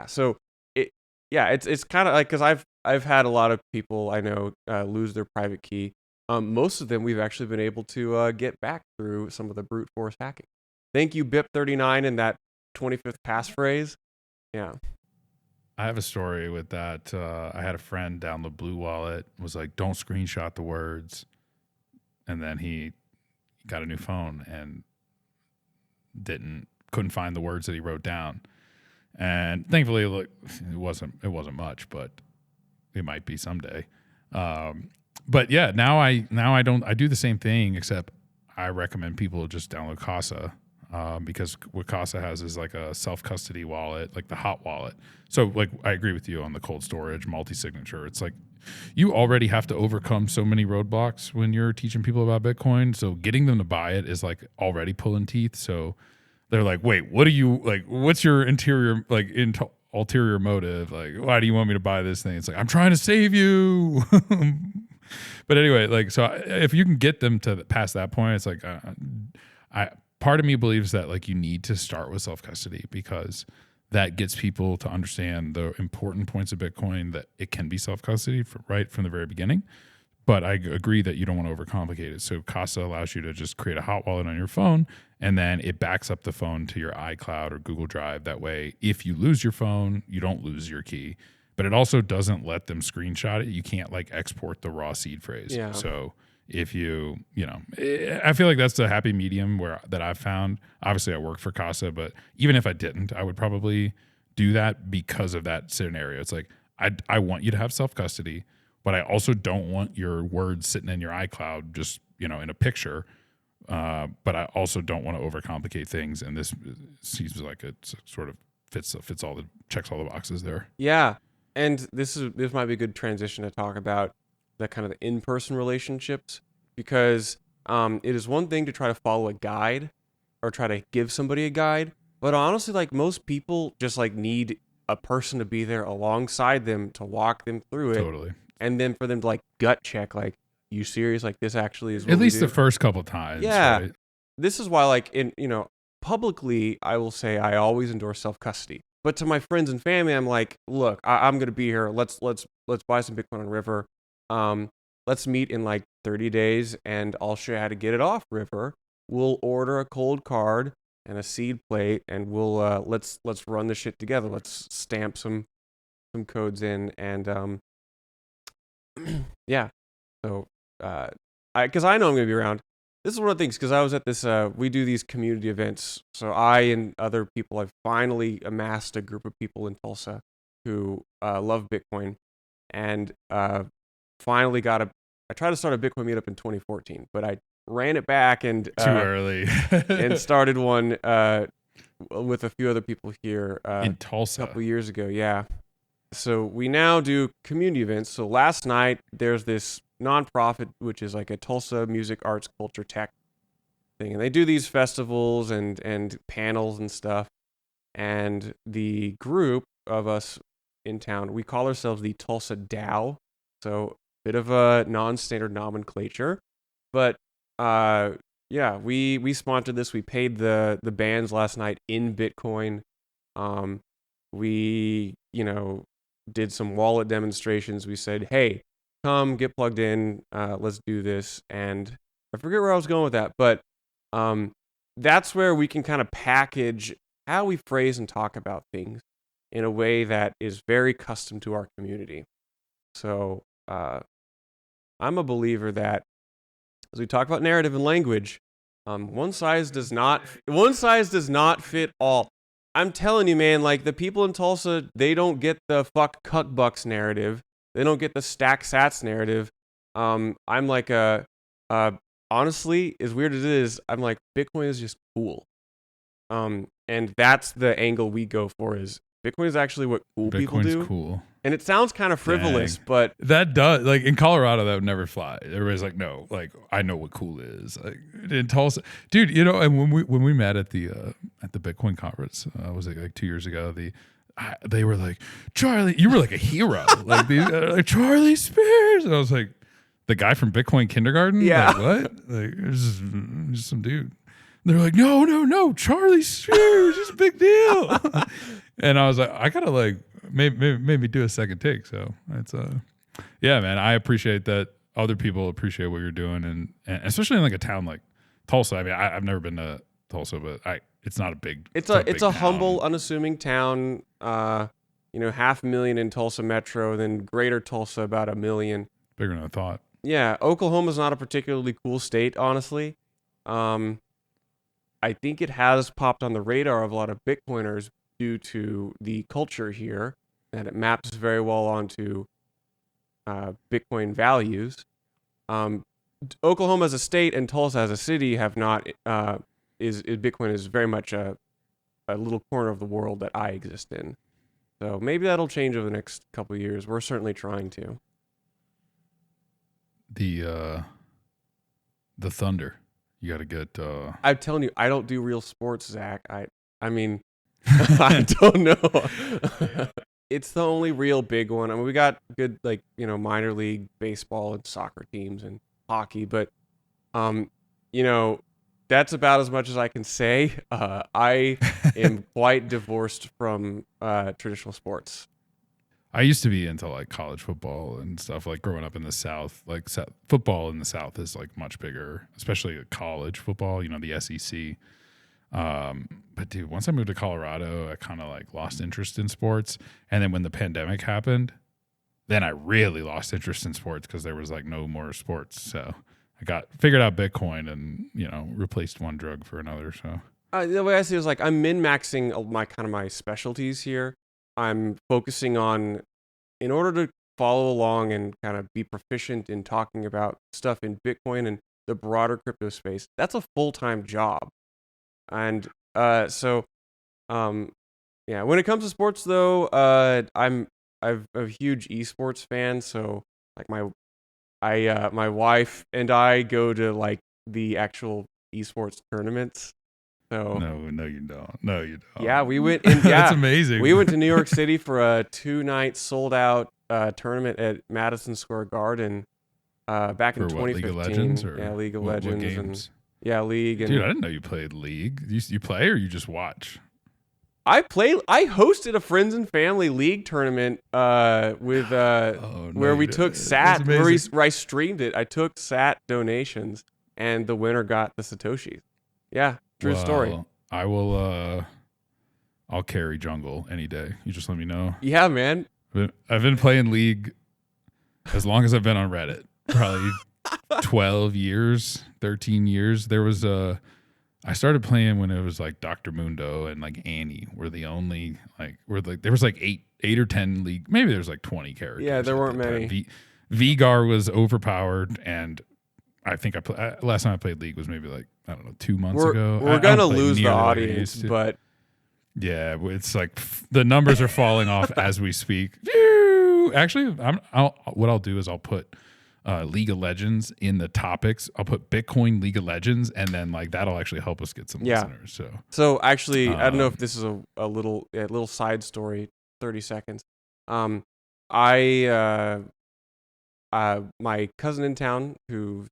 so it's kind of like, because I've had a lot of people I know lose their private key. Most of them we've actually been able to get back through some of the brute force hacking. Thank you, BIP39, and that 25th passphrase. Yeah. I have a story with that. I had a friend download Blue Wallet, was like, don't screenshot the words. And then he got a new phone and couldn't find the words that he wrote down. And thankfully, look, it wasn't much, but it might be someday. But yeah, now I do the same thing, except I recommend people just download Casa. Because what Casa has is like a self-custody wallet, like the hot wallet. So like, I agree with you on the cold storage, multi-signature. It's like, you already have to overcome so many roadblocks when you're teaching people about Bitcoin. So getting them to buy it is like already pulling teeth. So they're like, wait, what do you like? What's your ulterior motive? Like, why do you want me to buy this thing? It's like, I'm trying to save you. But anyway, like, so if you can get them to past that point, it's like, part of me believes that like you need to start with self-custody, because that gets people to understand the important points of Bitcoin, that it can be self-custody right from the very beginning. But I agree that you don't want to overcomplicate it. So Casa allows you to just create a hot wallet on your phone, and then it backs up the phone to your iCloud or Google Drive. That way, if you lose your phone, you don't lose your key. But it also doesn't let them screenshot it. You can't like export the raw seed phrase. Yeah. So if I feel like that's the happy medium that I've found. Obviously, I work for Casa, but even if I didn't, I would probably do that because of that scenario. It's like, I want you to have self-custody, but I also don't want your words sitting in your iCloud just, in a picture. But I also don't want to overcomplicate things. And this seems like it sort of checks all the boxes there. Yeah. And this might be a good transition to talk about the kind of the in-person relationships, because it is one thing to try to follow a guide or try to give somebody a guide, but honestly, like, most people just like need a person to be there alongside them to walk them through it. Totally. And then for them to like gut check, like, you serious? Like, this actually is what at least do? The first couple times. Yeah. Right? This is why, like, publicly, I will say I always endorse self-custody. But to my friends and family, I'm like, look, I'm gonna be here. Let's buy some Bitcoin on River. Let's meet in like 30 days, and I'll show you how to get it off River. We'll order a cold card and a seed plate, and we'll let's run this shit together. Let's stamp some codes in, and yeah. So because I know I'm gonna be around. This is one of the things, because I was at this, we do these community events. So I and other people, I've finally amassed a group of people in Tulsa who love Bitcoin, and finally I tried to start a Bitcoin meetup in 2014, but I ran it back and too early and started one with a few other people here in Tulsa a couple years ago. Yeah. So we now do community events. So last night there's this nonprofit, which is like a Tulsa music, arts, culture, tech thing, and they do these festivals and panels and stuff. And the group of us in town, we call ourselves the Tulsa DAO. So bit of a non-standard nomenclature, but yeah, we sponsored this. We paid the bands last night in Bitcoin. We did some wallet demonstrations. We said, hey, come get plugged in. Let's do this. And I forget where I was going with that, but that's where we can kind of package how we phrase and talk about things in a way that is very custom to our community. So I'm a believer that as we talk about narrative and language, one size does not fit all. I'm telling you, man, like, the people in Tulsa, they don't get the fuck cuck bucks narrative. They don't get the stack sats narrative. I'm like Honestly, as weird as it is, I'm like, Bitcoin is just cool. And that's the angle we go for, is Bitcoin is actually what cool people Bitcoin's do. cool. And it sounds kind of frivolous, Dang. but That does, like, in Colorado, that would never fly. Everybody's like, no, like, I know what cool is. Like, in Tulsa, dude, you know, and when we met at the Bitcoin conference, was it like 2 years ago? They were like, Charlie, you were like a hero, like Charlie Spears, and I was like, the guy from Bitcoin kindergarten. Yeah. Like, what? Like, it was just some dude. They're like, no, Charlie Spears, he's a big deal. And I was like, I gotta like maybe do a second take. So it's yeah, man. I appreciate that other people appreciate what you're doing, and especially in like a town like Tulsa. I mean, I've never been to Tulsa, but it's not a big. it's big a town. humble, unassuming town. 500,000 in Tulsa Metro, then Greater Tulsa about 1 million. Bigger than I thought. Yeah, Oklahoma's not a particularly cool state, honestly. I think it has popped on the radar of a lot of Bitcoiners due to the culture here, and it maps very well onto Bitcoin values. Oklahoma as a state and Tulsa as a city have not. Bitcoin is very much a little corner of the world that I exist in. So maybe that'll change over the next couple of years. We're certainly trying to. The Thunder. You got to get. I'm telling you, I don't do real sports, Zach. I mean, I don't know. It's the only real big one. I mean, we got good, like, minor league baseball and soccer teams and hockey, but, that's about as much as I can say. I am quite divorced from traditional sports. I used to be into like college football and stuff, like growing up in the South. Like football in the South is like much bigger, especially college football, the SEC. But dude, once I moved to Colorado, I kind of like lost interest in sports. And then when the pandemic happened, then I really lost interest in sports because there was like no more sports. So I figured out Bitcoin and, replaced one drug for another. So the way I see it is like I'm min-maxing my specialties here. I'm focusing on, in order to follow along and kind of be proficient in talking about stuff in Bitcoin and the broader crypto space, that's a full-time job. And when it comes to sports though, I'm a huge eSports fan. So like my wife and I go to like the actual eSports tournaments. So no, you don't. No, you don't. Yeah, we went in. Yeah, that's amazing. We went to New York City for a 2-night sold out tournament at Madison Square Garden back in 2015. League of Legends? Or yeah, League of what Legends. games? League. And dude, I didn't know you played League. You play or you just watch? I hosted a friends and family league tournament with where we took SAT, where I streamed it. I took SAT donations, and the winner got the Satoshis. Yeah. True story. I will. I'll carry jungle any day. You just let me know. Yeah, man. I've been playing League as long as I've been on Reddit. Probably 12 years, 13 years. I started playing when it was like Dr. Mundo and like Annie were the only there was like eight or 10 league. Maybe there's like 20 characters. Yeah, there weren't many. Vigar was overpowered, and I think last time I played League was maybe like, I don't know, 2 months ago. We're going to lose the audience, but yeah, it's like the numbers are falling off as we speak. Actually, what I'll do is I'll put League of Legends in the topics. I'll put Bitcoin League of Legends, and then like that'll actually help us get some listeners. So actually, I don't know if this is a little side story. 30 seconds. My cousin in town, who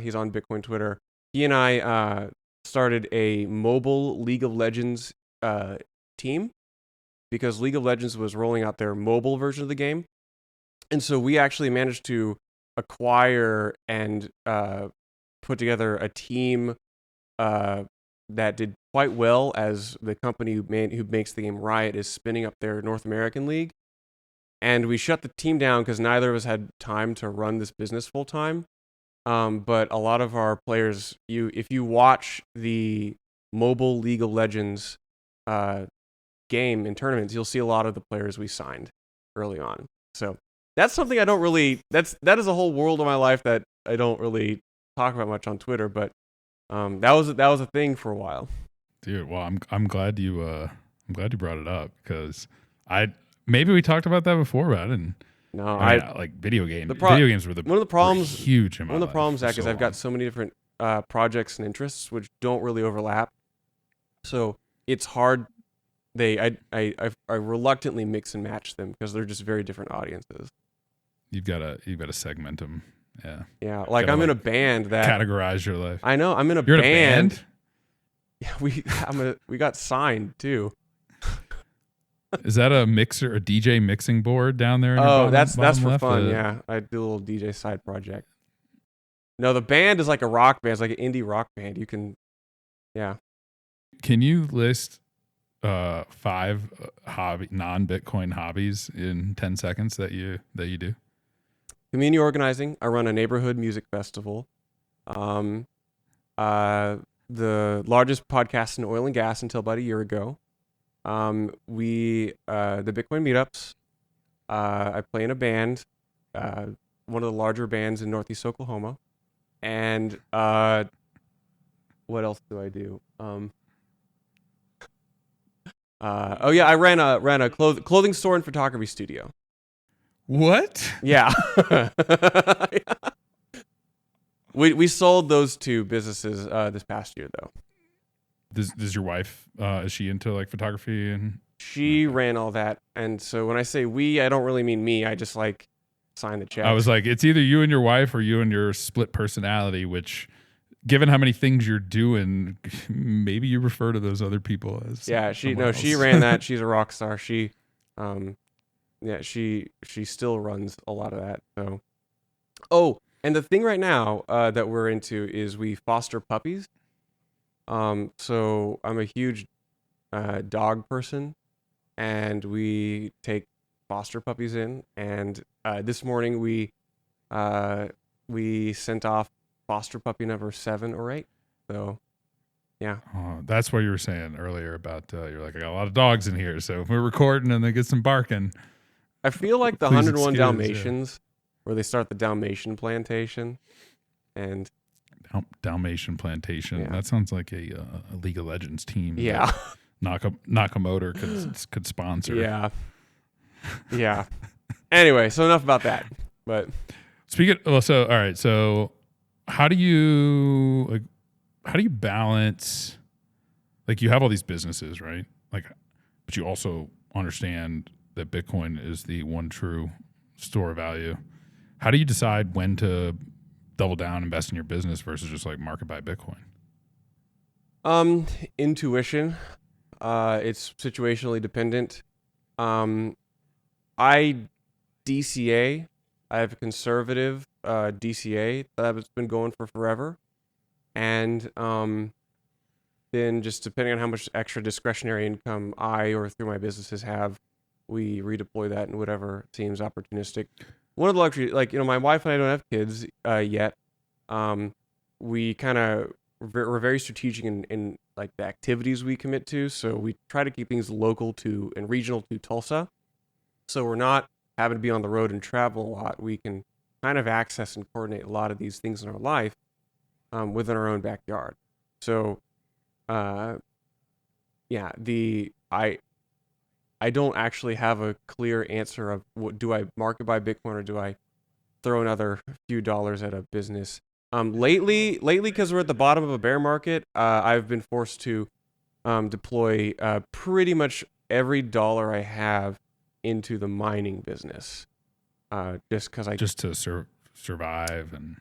he's on Bitcoin Twitter, he and I started a mobile League of Legends team because League of Legends was rolling out their mobile version of the game. And so we actually managed to acquire and put together a team that did quite well, as the company who makes the game, Riot, is spinning up their North American League. And we shut the team down because neither of us had time to run this business full time. But a lot of our players, if you watch the mobile League of Legends game in tournaments, you'll see a lot of the players we signed early on. So that's something I don't really. That is a whole world of my life that I don't really talk about much on Twitter, but that was a thing for a while. Dude, well, I'm glad you brought it up because maybe we talked about that before, but I didn't. No, I mean, like video games. video games were one of the problems huge in my one of the life problems, for Zach, is so I've got long. so many different projects and interests which don't really overlap. So it's hard. I reluctantly mix and match them because they're just very different audiences. You've got to segment them. Yeah. Yeah, like I'm in a band that categorize your life. I know I'm in a You're band. in a band? Yeah, we got signed too. Is that a DJ mixing board down there? In your Oh, that's bottom for left? fun. Yeah, I do a little DJ side project. No, the band is like a rock band. It's like an indie rock band. You can, yeah. Can you list 5 non-Bitcoin hobbies in 10 seconds that you do? Community organizing. I run a neighborhood music festival. The largest podcast in oil and gas until about a year ago. The Bitcoin meetups. I play in a band, one of the larger bands in Northeast Oklahoma. And what else do I do? Oh yeah, I ran a clothing store and photography studio. What? Yeah. We sold those 2 businesses this past year though. Does your wife is she into like photography and she ran all that? And so when I say we, I don't really mean me. I just like sign the check. I was like, it's either you and your wife or you and your split personality, which given how many things you're doing, maybe you refer to those other people as she ran that. She's a rock star. She still runs a lot of that. So and the thing right now that we're into is we foster puppies. So I'm a huge dog person, and we take foster puppies in. And this morning we sent off foster puppy number 7 or 8. So yeah. Oh, that's what you were saying earlier about you're like, I got a lot of dogs in here, so if we're recording and they get some barking. I feel like the 101 Dalmatians, where they start the Dalmatian plantation, and Dalmatian plantation. Yeah. That sounds like a League of Legends team. Yeah. Nakamotor could sponsor. Yeah. Yeah. Anyway, so enough about that. But all right. So how do you balance, like, you have all these businesses, right? Like, but you also understand that Bitcoin is the one true store of value. How do you decide when to double down, invest in your business versus just like market buy Bitcoin? Intuition. It's situationally dependent. I DCA. I have a conservative DCA that I've been going for forever, and then just depending on how much extra discretionary income I or through my businesses have, we redeploy that in whatever seems opportunistic. One of the luxury, like, my wife and I don't have kids yet. We we're very strategic in like the activities we commit to. So we try to keep things local to and regional to Tulsa. So we're not having to be on the road and travel a lot. We can kind of access and coordinate a lot of these things in our life within our own backyard. So, I don't actually have a clear answer of do I market buy Bitcoin or do I throw another few dollars at a business. Lately, because we're at the bottom of a bear market, I've been forced to deploy pretty much every dollar I have into the mining business, just because just to survive. And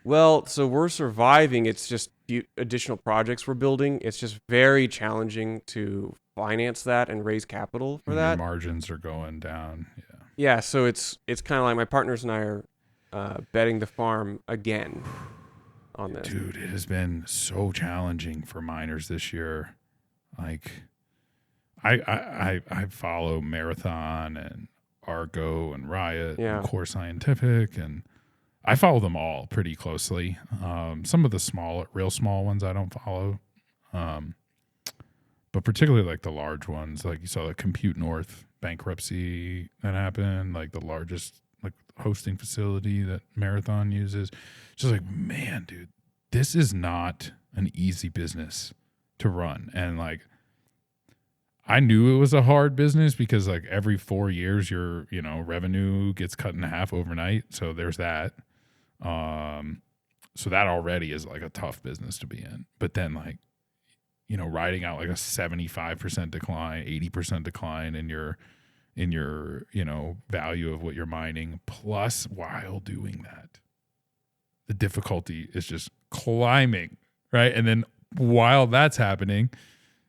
so we're surviving. It's just additional projects we're building. It's just very challenging to finance that and raise capital for that. Your margins are going down. Yeah. So it's kind of like my partners and I are betting the farm again on this. Dude, it has been so challenging for miners this year. Like, I follow Marathon and Argo and Riot and Core Scientific, and I follow them all pretty closely. Some of the real small ones I don't follow, but particularly like the large ones, like you saw the Compute North bankruptcy that happened, like the largest like hosting facility that Marathon uses. Just like, man, dude, this is not an easy business to run. And like, I knew it was a hard business because like every 4 years your, revenue gets cut in half overnight. So there's that. So that already is like a tough business to be in. But then like, riding out like a 75% decline, 80% decline in your, value of what you're mining, plus while doing that, the difficulty is just climbing, right? And then while that's happening,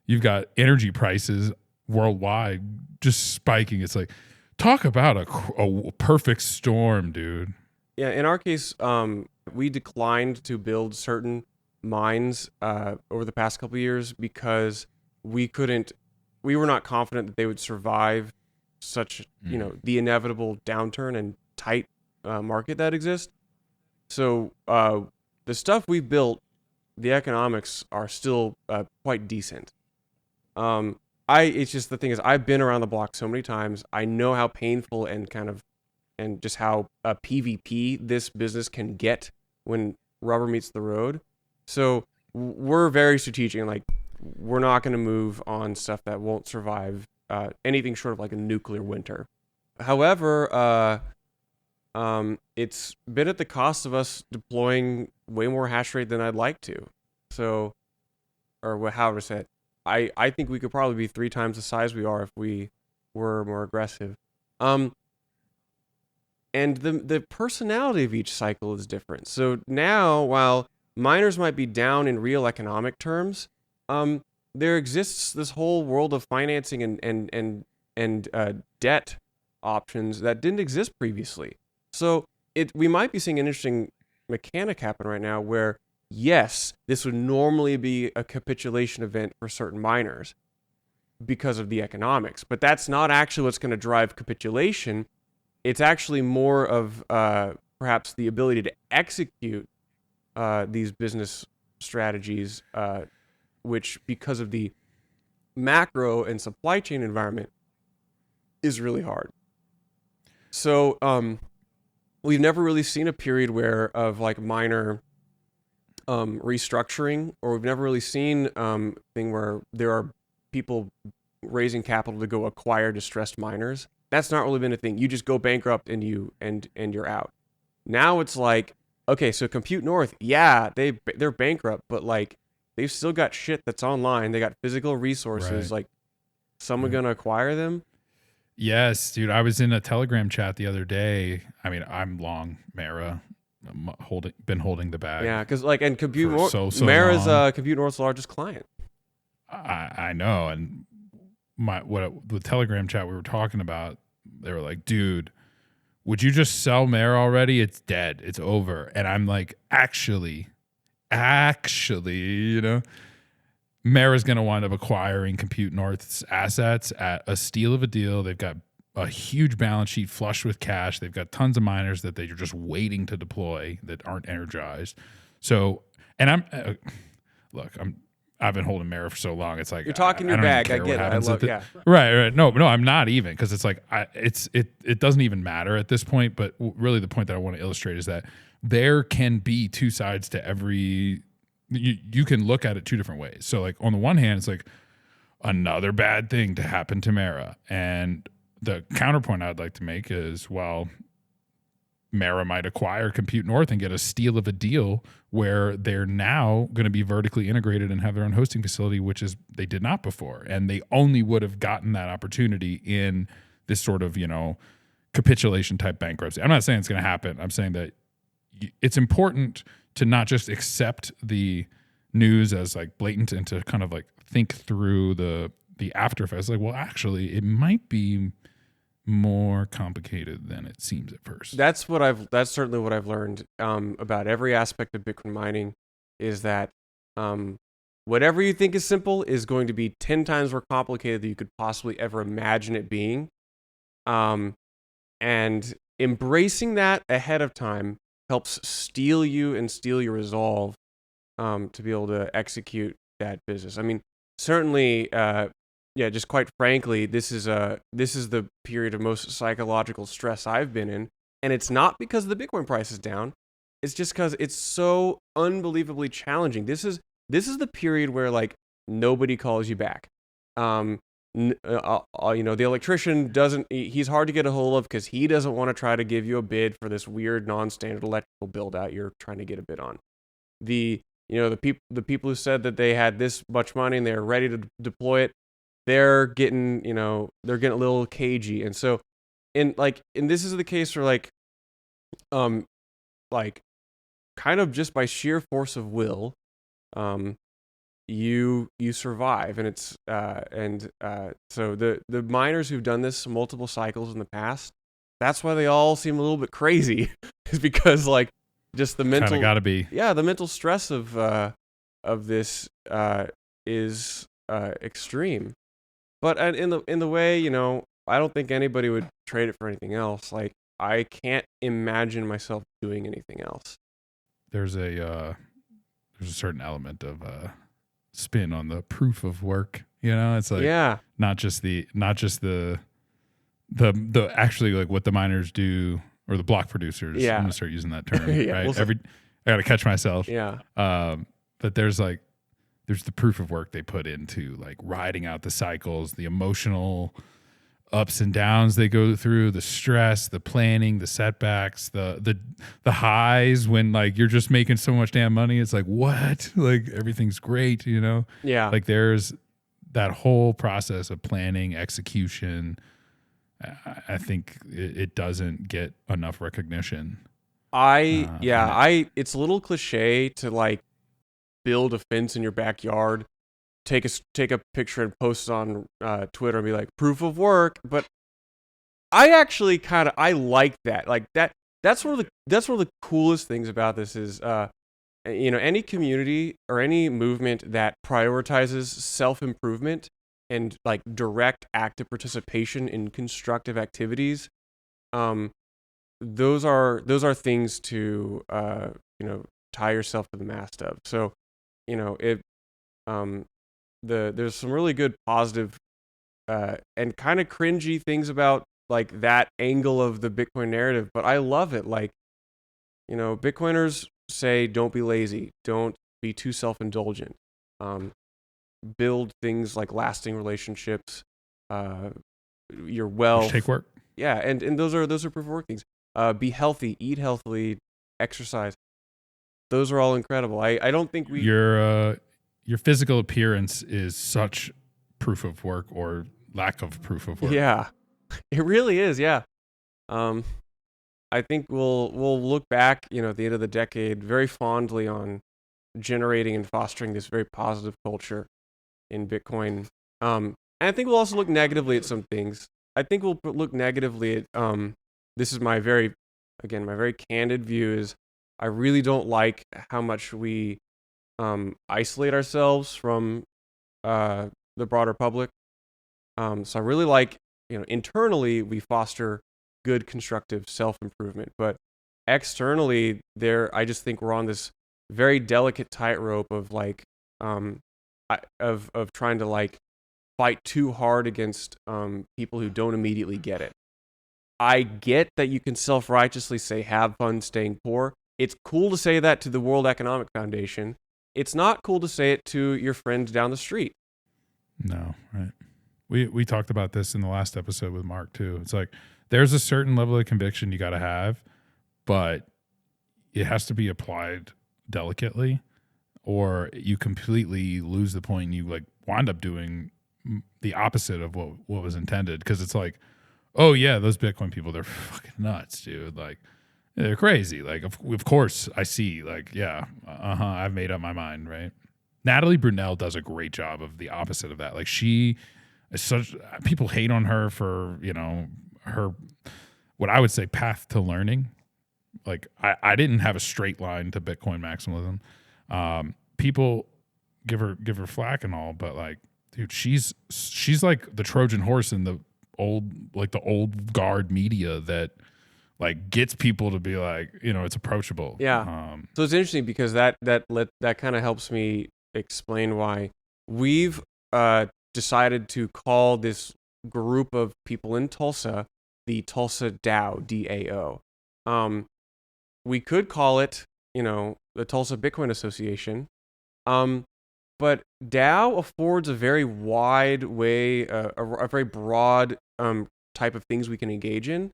you've got energy prices worldwide just spiking. It's like, talk about a perfect storm, dude. Yeah, in our case, we declined to build certain mines over the past couple of years because we were not confident that they would survive such, the inevitable downturn and tight market that exists. So the stuff we built, the economics are still quite decent. It's just the thing is, I've been around the block so many times. I know how painful and just how PvP this business can get when rubber meets the road. So we're very strategic, and like, we're not going to move on stuff that won't survive anything short of like a nuclear winter. However, it's been at the cost of us deploying way more hash rate than I'd like to. So, or how to say it, I think we could probably be 3 times the size we are if we were more aggressive. And the personality of each cycle is different. So now, while miners might be down in real economic terms, there exists this whole world of financing and debt options that didn't exist previously. So we might be seeing an interesting mechanic happen right now where, yes, this would normally be a capitulation event for certain miners because of the economics, but that's not actually what's going to drive capitulation. It's actually more of perhaps the ability to execute these business strategies, which, because of the macro and supply chain environment, is really hard. So we've never really seen a period of like miner restructuring, or we've never really seen thing where there are people raising capital to go acquire distressed miners. That's not really been a thing. You just go bankrupt and you're out. Now it's like, okay, so Compute North, yeah, they're bankrupt, but like, they've still got shit that's online. They got physical resources. Right. Like, someone gonna acquire them? Yes, dude. I was in a Telegram chat the other day. I mean, I'm long Mara. Been holding the bag. Yeah, because like, and Compute for North, so Mara's long. Compute North's largest client. I know, and the Telegram chat we were talking about, they were like, dude, would you just sell Mara already? It's dead. It's over. And I'm like, actually, Mara's going to wind up acquiring Compute North's assets at a steal of a deal. They've got a huge balance sheet flush with cash. They've got tons of miners that they're just waiting to deploy that aren't energized. So, and I've been holding Mara for so long. It's like, You're talking your bag. I get it. I love, yeah. Right. No, I'm not even, because it's like, it doesn't even matter at this point. But really, the point that I want to illustrate is that there can be 2 sides to every. You can look at it 2 different ways. So like, on the one hand, it's like another bad thing to happen to Mara, and the counterpoint I'd like to make is, well, Mara might acquire Compute North and get a steal of a deal where they're now going to be vertically integrated and have their own hosting facility, which is they did not before. And they only would have gotten that opportunity in this sort of, capitulation type bankruptcy. I'm not saying it's going to happen. I'm saying that it's important to not just accept the news as like blatant, and to kind of like think through the after effects. Like, well, actually, it might be more complicated than it seems at first. That's certainly what I've learned about every aspect of Bitcoin mining, is that whatever you think is simple is going to be 10 times more complicated than you could possibly ever imagine it being. And embracing that ahead of time helps steel you and steel your resolve to be able to execute that business. I mean, certainly, just quite frankly, this is the period of most psychological stress I've been in, and it's not because the Bitcoin price is down. it's just because it's so unbelievably challenging. This is the period where like nobody calls you back. The electrician doesn't. He's hard to get a hold of because he doesn't want to try to give you a bid for this weird non-standard electrical build out you're trying to get a bid on. The people who said that they had this much money and they're ready to deploy it, they're getting a little cagey. And so, and this is the case where like kind of just by sheer force of will, you survive. And it's so the miners who've done this multiple cycles in the past, that's why they all seem a little bit crazy, is because like just the mental kind of gotta be. Yeah, the mental stress of this is extreme. But in the way, I don't think anybody would trade it for anything else. Like, I can't imagine myself doing anything else. There's a certain element of spin on the proof of work. It's like not just the actually like what the miners do or the block producers. Yeah. I'm gonna start using that term. Yeah, Right. we'll I gotta catch myself. Yeah. But there's the proof of work they put into like riding out the cycles, the emotional ups and downs they go through, the stress, the planning, the setbacks, the highs when like you're just making so much damn money. It's like, what? Like everything's great, Yeah. Like there's that whole process of planning, execution. I think it doesn't get enough recognition. It's a little cliche to like build a fence in your backyard, take a picture and post it on Twitter and be like proof of work. But I actually I like that. Like that's one of the coolest things about this is any community or any movement that prioritizes self-improvement and like direct active participation in constructive activities. Those are things to tie yourself to the mast of. So there's some really good positive and kind of cringy things about like that angle of the Bitcoin narrative, but I love it. Like, Bitcoiners say don't be lazy, don't be too self-indulgent, build things like lasting relationships, your wealth, take work. Yeah, and those are proof of work things. Be healthy, eat healthily, exercise. Those are all incredible. I don't think your physical appearance is such proof of work or lack of proof of work. Yeah, it really is. Yeah. I think we'll look back, at the end of the decade very fondly on generating and fostering this very positive culture in Bitcoin. And I think we'll also look negatively at some things. I think we'll look negatively at this is my very candid view is I really don't like how much we isolate ourselves from the broader public. So I really like, internally we foster good constructive self-improvement, but externally I just think we're on this very delicate tightrope of like of trying to like fight too hard against people who don't immediately get it. I get that you can self-righteously say have fun staying poor. It's cool to say that to the World Economic Foundation. It's not cool to say it to your friends down the street. No, right. We talked about this in the last episode with Mark too. It's like there's a certain level of conviction you got to have, but it has to be applied delicately, or you completely lose the point. And you like wind up doing the opposite of what was intended, because it's like, oh yeah, those Bitcoin people, they're fucking nuts, dude. Like they're crazy. Like of course I see. Like yeah, I've made up my mind, right? Natalie Brunell does a great job of the opposite of that. Like she is such, people hate on her for, her, what I would say, path to learning. Like I didn't have a straight line to Bitcoin maximalism. People give her flack and all, but like, dude, she's like the Trojan horse in the old guard media that like gets people to be like, it's approachable. Yeah. So it's interesting because that kind of helps me explain why we've decided to call this group of people in Tulsa the Tulsa DAO, DAO. we could call it, the Tulsa Bitcoin Association. But DAO affords a very wide way, a very broad type of things we can engage in.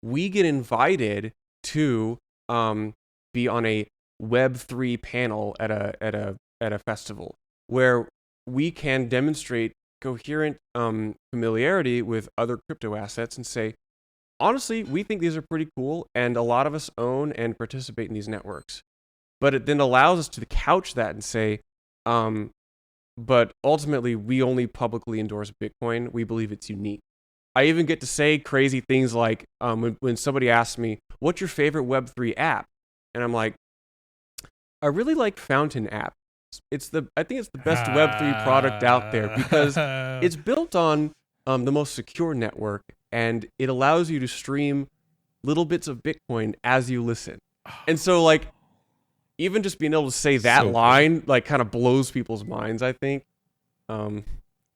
We get invited to be on a Web3 panel at a festival where we can demonstrate coherent familiarity with other crypto assets and say, honestly, we think these are pretty cool, and a lot of us own and participate in these networks. But it then allows us to couch that and say, but ultimately, we only publicly endorse Bitcoin. We believe it's unique. I even get to say crazy things like when somebody asks me, what's your favorite Web3 app? And I'm like, I really like Fountain app. I think it's the best Web3 product out there because it's built on the most secure network, and it allows you to stream little bits of Bitcoin as you listen. And so, like, even just being able to say that line, like, kind of blows people's minds, I think.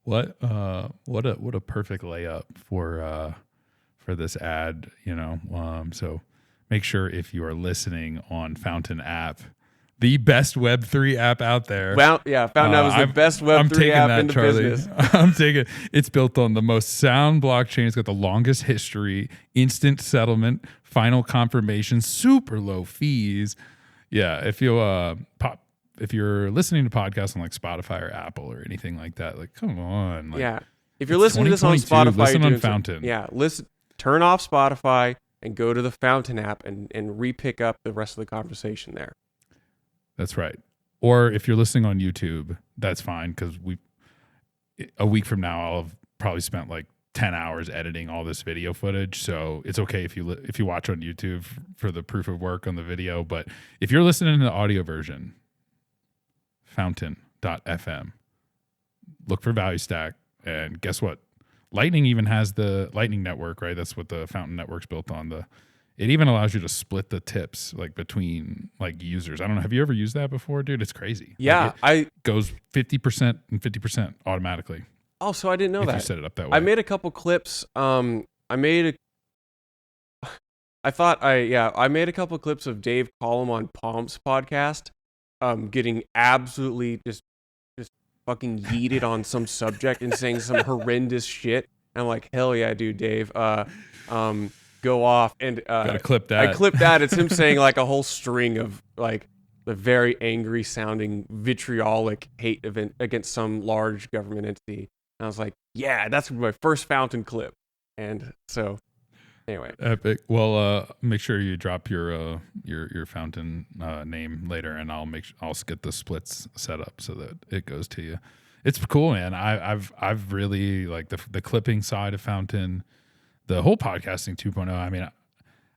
What a perfect layup for this ad, so make sure if you are listening on Fountain app, the best Web3 app out there. Well, yeah, Fountain app is the best Web3 app in the business. I'm taking it's built on the most sound blockchain. It's got the longest history, instant settlement, final confirmation, super low fees. Yeah, if you're listening to podcasts on like Spotify or Apple or anything like that, like, come on. Like, yeah. If you're listening to this on Spotify, listen on Fountain. Turn off Spotify and go to the Fountain app and re-pick up the rest of the conversation there. That's right. Or if you're listening on YouTube, that's fine, because a week from now I'll have probably spent like 10 hours editing all this video footage, so it's okay if you watch on YouTube for the proof of work on the video. But if you're listening to the audio version, fountain.fm, look for Value Stack, and guess what? Lightning even has the Lightning Network, right? That's what the Fountain Network's built on. It even allows you to split the tips like between like users. I don't know. Have you ever used that before, dude? It's crazy. Yeah, it goes 50% and 50% automatically. Oh, so I didn't know that. You set it up that way. I made a couple clips. I made a couple clips of Dave Collum on Palm's podcast, getting absolutely just fucking yeeted on some subject and saying some horrendous shit. And I'm like, hell yeah, dude, Dave. Go off. And gotta clip that. I clipped that. It's him saying like a whole string of like the very angry sounding vitriolic hate event against some large government entity. And I was like, yeah, that's my first Fountain clip. And so anyway. Epic. Well, make sure you drop your Fountain name later, and I'll get the splits set up so that it goes to you. It's cool, man. I've really like the clipping side of Fountain, the whole podcasting 2.0. I mean,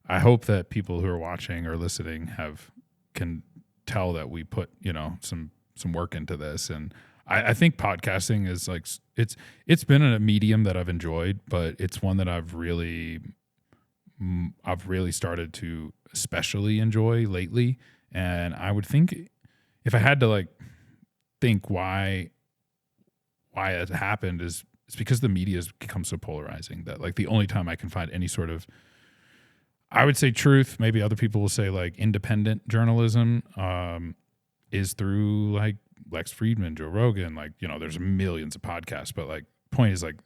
I hope that people who are watching or listening can tell that we put, some work into this. And I think podcasting is like, it's been a medium that I've enjoyed, but it's one that I've really started to especially enjoy lately. And I would think, if I had to like think why it happened, is it's because the media has become so polarizing that like the only time I can find any sort of, I would say, truth, maybe other people will say like independent journalism, is through like Lex Friedman, Joe Rogan. Like, there's millions of podcasts, but like point is like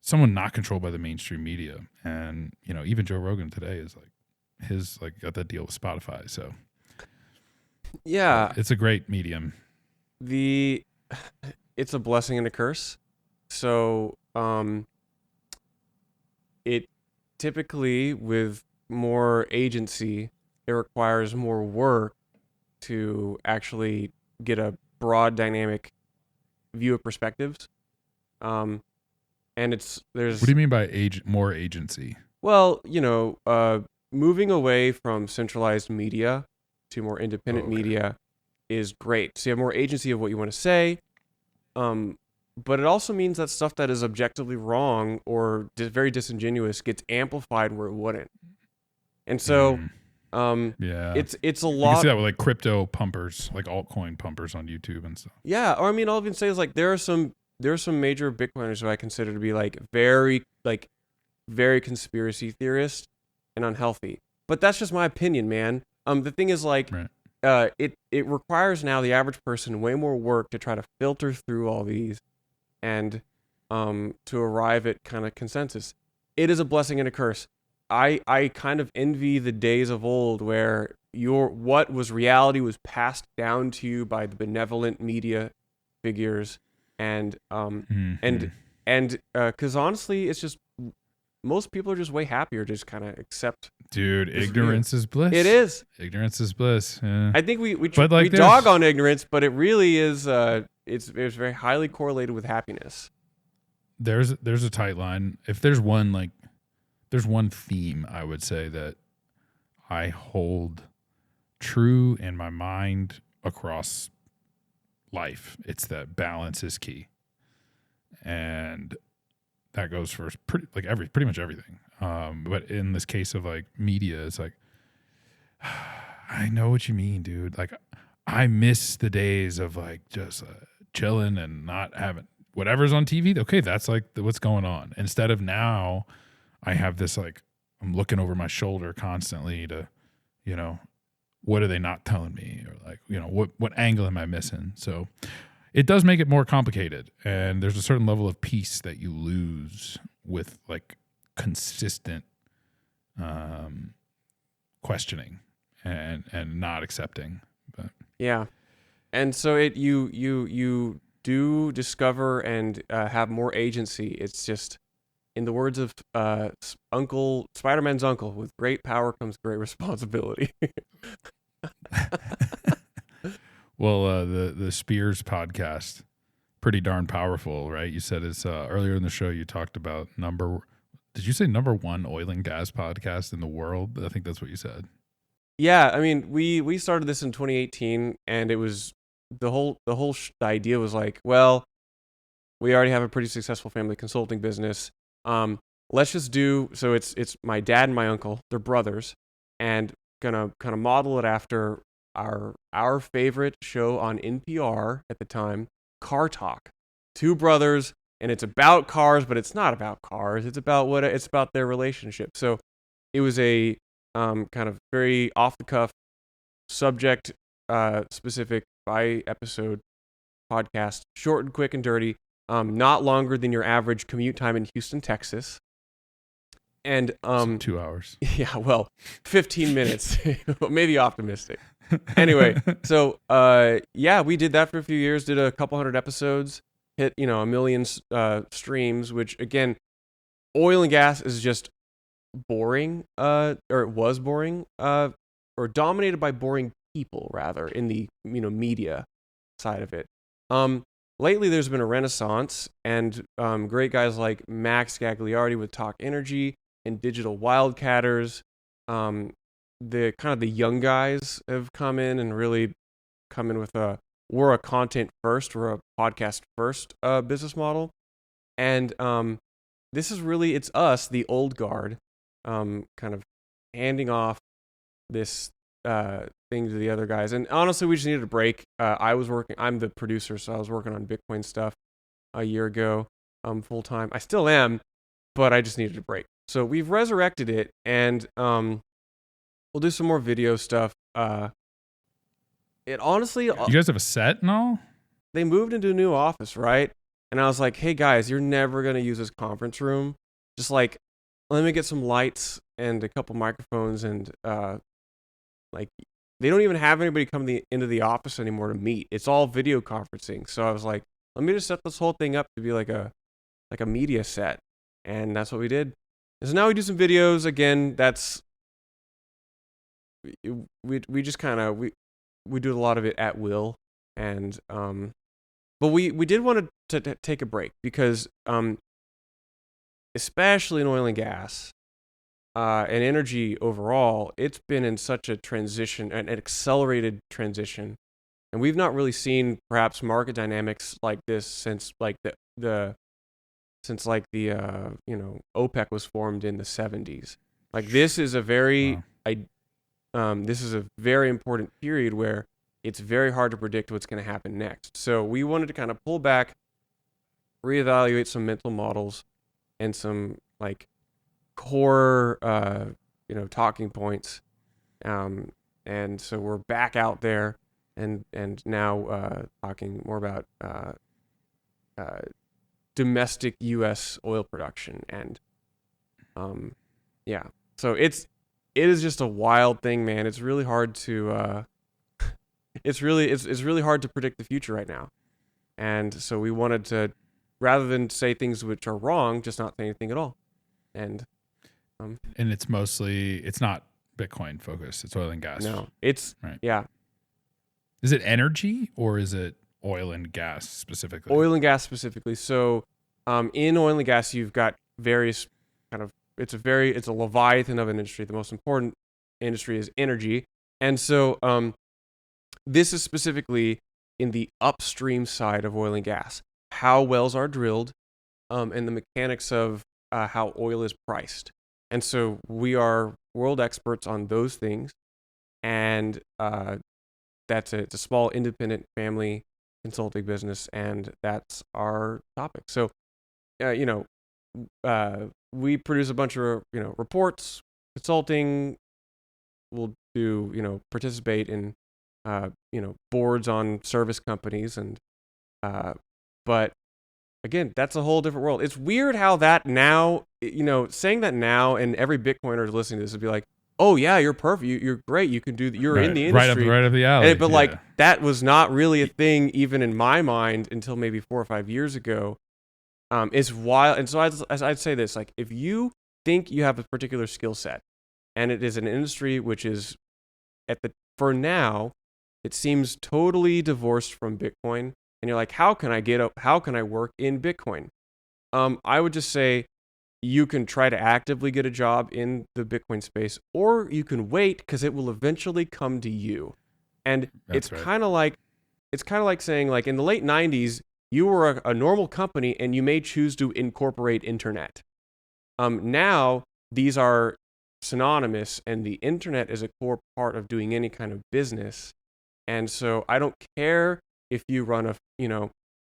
someone not controlled by the mainstream media. And, even Joe Rogan today is like got that deal with Spotify. So yeah, it's a great medium. It's a blessing and a curse. So, it typically, with more agency, it requires more work to actually get a broad dynamic view of perspectives. And there's. What do you mean by more agency? Well, moving away from centralized media to more independent media is great. So you have more agency of what you want to say. But it also means that stuff that is objectively wrong or very disingenuous gets amplified where it wouldn't. And so, it's a lot. You can see that with like crypto pumpers, like altcoin pumpers on YouTube and stuff. Yeah, or I mean, all I can say is like there are some major Bitcoiners who I consider to be like very conspiracy theorist and unhealthy. But that's just my opinion, man. The thing is, like, Right. it requires now the average person way more work to try to filter through all these and to arrive at kind of consensus. It is a blessing and a curse. I kind of envy the days of old where what was reality was passed down to you by the benevolent media figures, and Mhm. because honestly, it's just most people are just way happier to just kind of accept Dude, this view. ignorance is bliss. It is. Ignorance is bliss. Yeah. I think we But, like, dog on ignorance, but it really is. It's very highly correlated with happiness. There's a tight line. If there's one theme I would say that I hold true in my mind across life, it's that balance is key. And that goes for pretty much everything. But in this case of like media, it's like, I know what you mean, dude. Like, I miss the days of like just chilling and not having whatever's on TV. Okay, that's like what's going on. Instead of now, I have this like, I'm looking over my shoulder constantly to, what are they not telling me, or like, what angle am I missing? So it does make it more complicated, and there's a certain level of peace that you lose with like consistent questioning and not accepting. But Yeah, and so you do discover and have more agency. It's just, in the words of Spider-Man's uncle, with great power comes great responsibility. well, the Spears podcast, pretty darn powerful, right? You said it's earlier in the show. You talked about Did you say number one oil and gas podcast in the world? I think that's what you said. Yeah, I mean, we started this in 2018, and it was the idea was like, well, we already have a pretty successful family consulting business. Let's just do, so it's my dad and my uncle, they're brothers, and gonna kind of model it after our favorite show on NPR at the time, Car Talk. Two brothers, and it's about cars, but it's not about cars. It's about their relationship. So it was a kind of very off the cuff, subject specific by episode podcast, short and quick and dirty, not longer than your average commute time in Houston, Texas. And So 2 hours. yeah, well, 15 minutes, maybe optimistic. Anyway, so yeah, we did that for a few years, did a couple hundred episodes, hit 1 million streams, which again, oil and gas is just boring, or it was boring, or dominated by boring people rather, in the media side of it. Lately there's been a renaissance, and great guys like Max Gagliardi with Talk Energy and Digital Wildcatters, the kind of the young guys have come in and really come in with we're a content first, we're a podcast first business model. And this is really, it's us, the old guard, kind of handing off this thing to the other guys. And honestly, we just needed a break. I'm the producer, so I was working on Bitcoin stuff a year ago, full time. I still am, but I just needed a break. So we've resurrected it, and we'll do some more video stuff. It honestly, You guys have a set and all? they moved into a new office, right? And I was like, hey guys, you're never gonna use this conference room. Just like, let me get some lights and a couple microphones, and like, they don't even have anybody come into the office anymore to meet. It's all video conferencing. So I was like, let me just set this whole thing up to be like a media set, and that's what we did. And so now we do some videos again. We just kind of we do a lot of it at will, and but we did want to take a break because especially in oil and gas and energy overall, it's been in such a transition, an accelerated transition, and we've not really seen perhaps market dynamics like this since like the OPEC was formed in the 70s. Like, this is a very this is a very important period where it's very hard to predict what's going to happen next. So we wanted to kind of pull back, reevaluate some mental models and some like core talking points, And so we're back out there and now talking more about domestic U.S. oil production. And yeah, so it is just a wild thing, man. It's really hard to it's really hard to predict the future right now. And so we wanted to, rather than say things which are wrong, just not say anything at all. And it's not Bitcoin focused. It's oil and gas. No, it's right. Yeah. Is it energy or is it oil and gas specifically? Oil and gas specifically. So in oil and gas, you've got various kind of, it's a leviathan of an industry. The most important industry is energy. And so this is specifically in the upstream side of oil and gas, how wells are drilled, and the mechanics of how oil is priced. And so we are world experts on those things. And it's a small independent family consulting business, and that's our topic. So, we produce a bunch of, reports, consulting. We'll do, participate in, boards on service companies. And, but again, that's a whole different world. It's weird how that now, saying that now, and every Bitcoiner listening to this would be like, oh yeah, you're perfect. You're great. You can do. You're in the industry, right up the alley. But like that was not really a thing, even in my mind, until maybe 4 or 5 years ago. It's wild. And so I'd say this: like, if you think you have a particular skill set, and it is an industry which is for now, it seems totally divorced from Bitcoin, and you're like, how can I work in Bitcoin? I would just say, you can try to actively get a job in the Bitcoin space, or you can wait because it will eventually come to you. And it's kind of like saying, like, in the late 90s, you were a normal company and you may choose to incorporate internet. Now these are synonymous, and the internet is a core part of doing any kind of business. And so I don't care if you run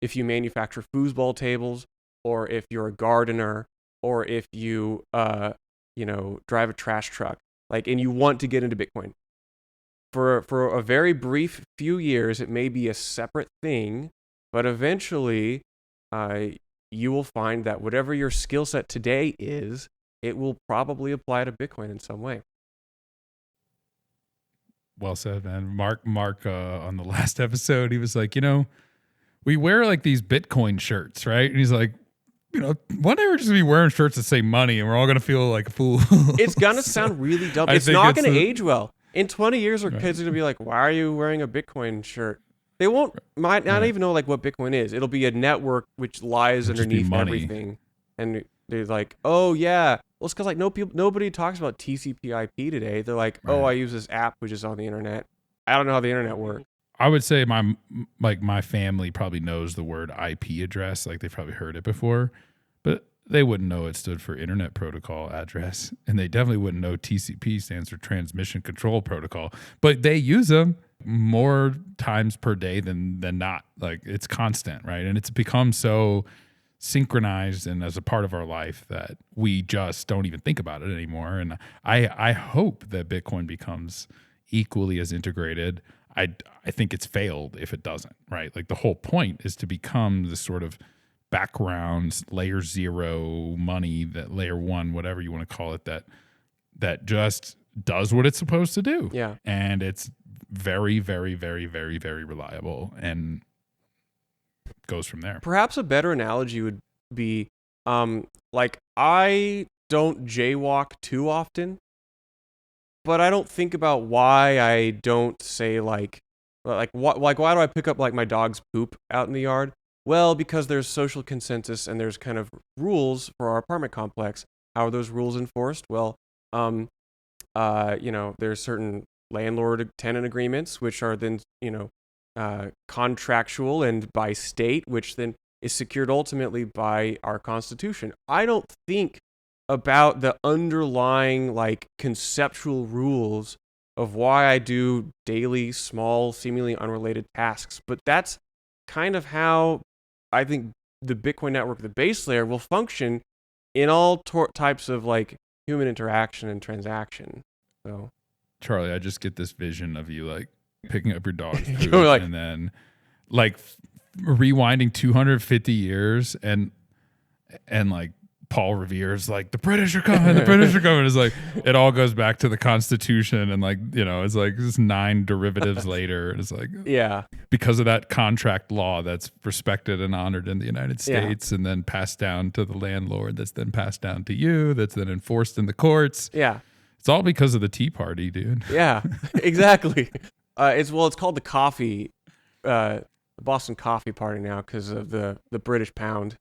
if you manufacture foosball tables, or if you're a gardener, or if you, drive a trash truck, like, and you want to get into Bitcoin. For a very brief few years, it may be a separate thing, but eventually, you will find that whatever your skill set today is, it will probably apply to Bitcoin in some way. Well said, man. Mark, on the last episode, he was like, we wear like these Bitcoin shirts, right? And he's like, one day we're just gonna be wearing shirts that say money, and we're all gonna feel like a fool. It's gonna sound really dumb. It's not gonna age well. In 20 years, our kids are gonna be like, "Why are you wearing a Bitcoin shirt?" They might not even know like what Bitcoin is. It'll be a network which lies underneath everything, and they're like, "Oh yeah." Well, it's because like nobody talks about TCP/IP today. They're like, "Oh, I use this app which is on the internet." I don't know how the internet works. I would say my family probably knows the word IP address. Like, they've probably heard it before, but they wouldn't know it stood for Internet Protocol Address. And they definitely wouldn't know TCP stands for Transmission Control Protocol, but they use them more times per day than not. Like, it's constant, right? And it's become so synchronized and as a part of our life that we just don't even think about it anymore. And I hope that Bitcoin becomes equally as integrated. I think it's failed if it doesn't, right? Like, the whole point is to become this sort of background layer 0 money, that layer 1, whatever you want to call it, that just does what it's supposed to do. Yeah. And it's very, very, very, very, very reliable and goes from there. Perhaps a better analogy would be, like, I don't jaywalk too often, but I don't think about why I don't say why do I pick up like my dog's poop out in the yard? Well, because there's social consensus and there's kind of rules for our apartment complex. How are those rules enforced? Well, there's certain landlord-tenant agreements, which are then, contractual and by state, which then is secured ultimately by our Constitution. I don't think about the underlying like conceptual rules of why I do daily, small, seemingly unrelated tasks. But that's kind of how I think the Bitcoin network, the base layer, will function in all types of like human interaction and transaction. So Charlie, I just get this vision of you like picking up your dog's poop You're like- and then like rewinding 250 years and like Paul Revere's like the British are coming, the British are coming. It's like it all goes back to the Constitution and like, you know, it's like this 9 derivatives later. And it's like Yeah. because of that contract law that's respected and honored in the United States and then passed down to the landlord, that's then passed down to you, that's then enforced in the courts. Yeah. It's all because of the Tea Party, dude. Yeah, exactly. It's called the Boston Coffee Party now because of the British pound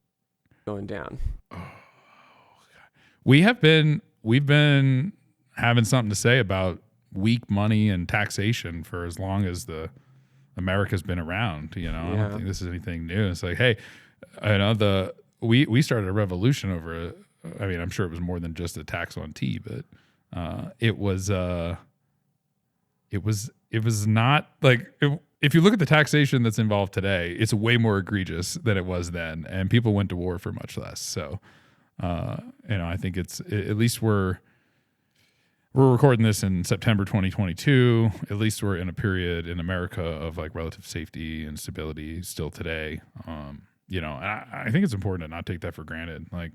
going down. We've been having something to say about weak money and taxation for as long as America's been around. You know, I don't think this is anything new. It's like, hey, I know we started a revolution over. I mean, I'm sure it was more than just a tax on tea, but it was not like. If you look at the taxation that's involved today, it's way more egregious than it was then, and people went to war for much less. So, you know, I think it's at least we're recording this in September 2022. At least we're in a period in America of like relative safety and stability still today. You know, I think it's important to not take that for granted. Like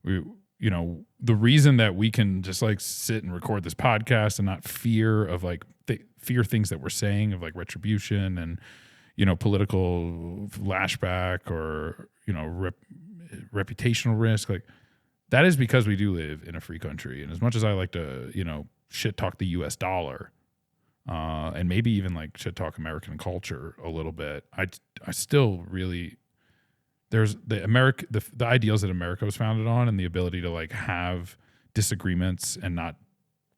you know, the reason that we can just like sit and record this podcast and not fear of like fear things that we're saying of like retribution and, you know, political lashback or, you know, reputational risk, like that is because we do live in a free country. And as much as I like to, you know, shit talk the US dollar, and maybe even like shit talk American culture a little bit, I still really, there's the ideals that America was founded on and the ability to like have disagreements and not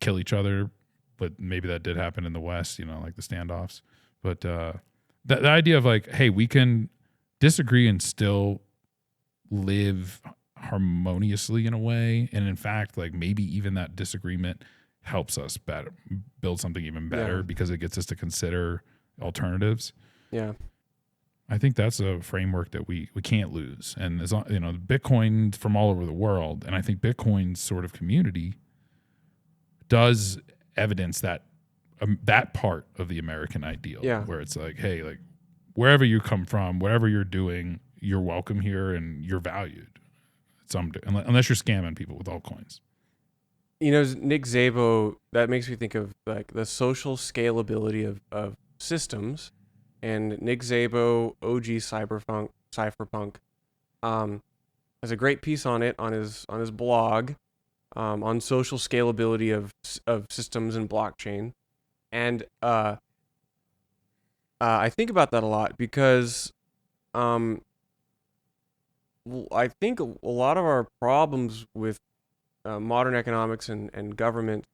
kill each other. But maybe that did happen in the West, you know, like the standoffs. But the idea of like, hey, we can disagree and still live harmoniously in a way. And in fact, like maybe even that disagreement helps us build something even better because it gets us to consider alternatives. Yeah. I think that's a framework that we can't lose. And as you know, Bitcoin from all over the world, and I think Bitcoin's sort of community does evidence that that part of the American ideal, where it's like, hey, like wherever you come from, whatever you're doing, you're welcome here and you're valued. Unless you're scamming people with altcoins. You know, Nick Szabo, that makes me think of like the social scalability of systems. And Nick Szabo, OG Cypherpunk, has a great piece on it on his blog, on social scalability of systems and blockchain. And I think about that a lot because I think a lot of our problems with modern economics and government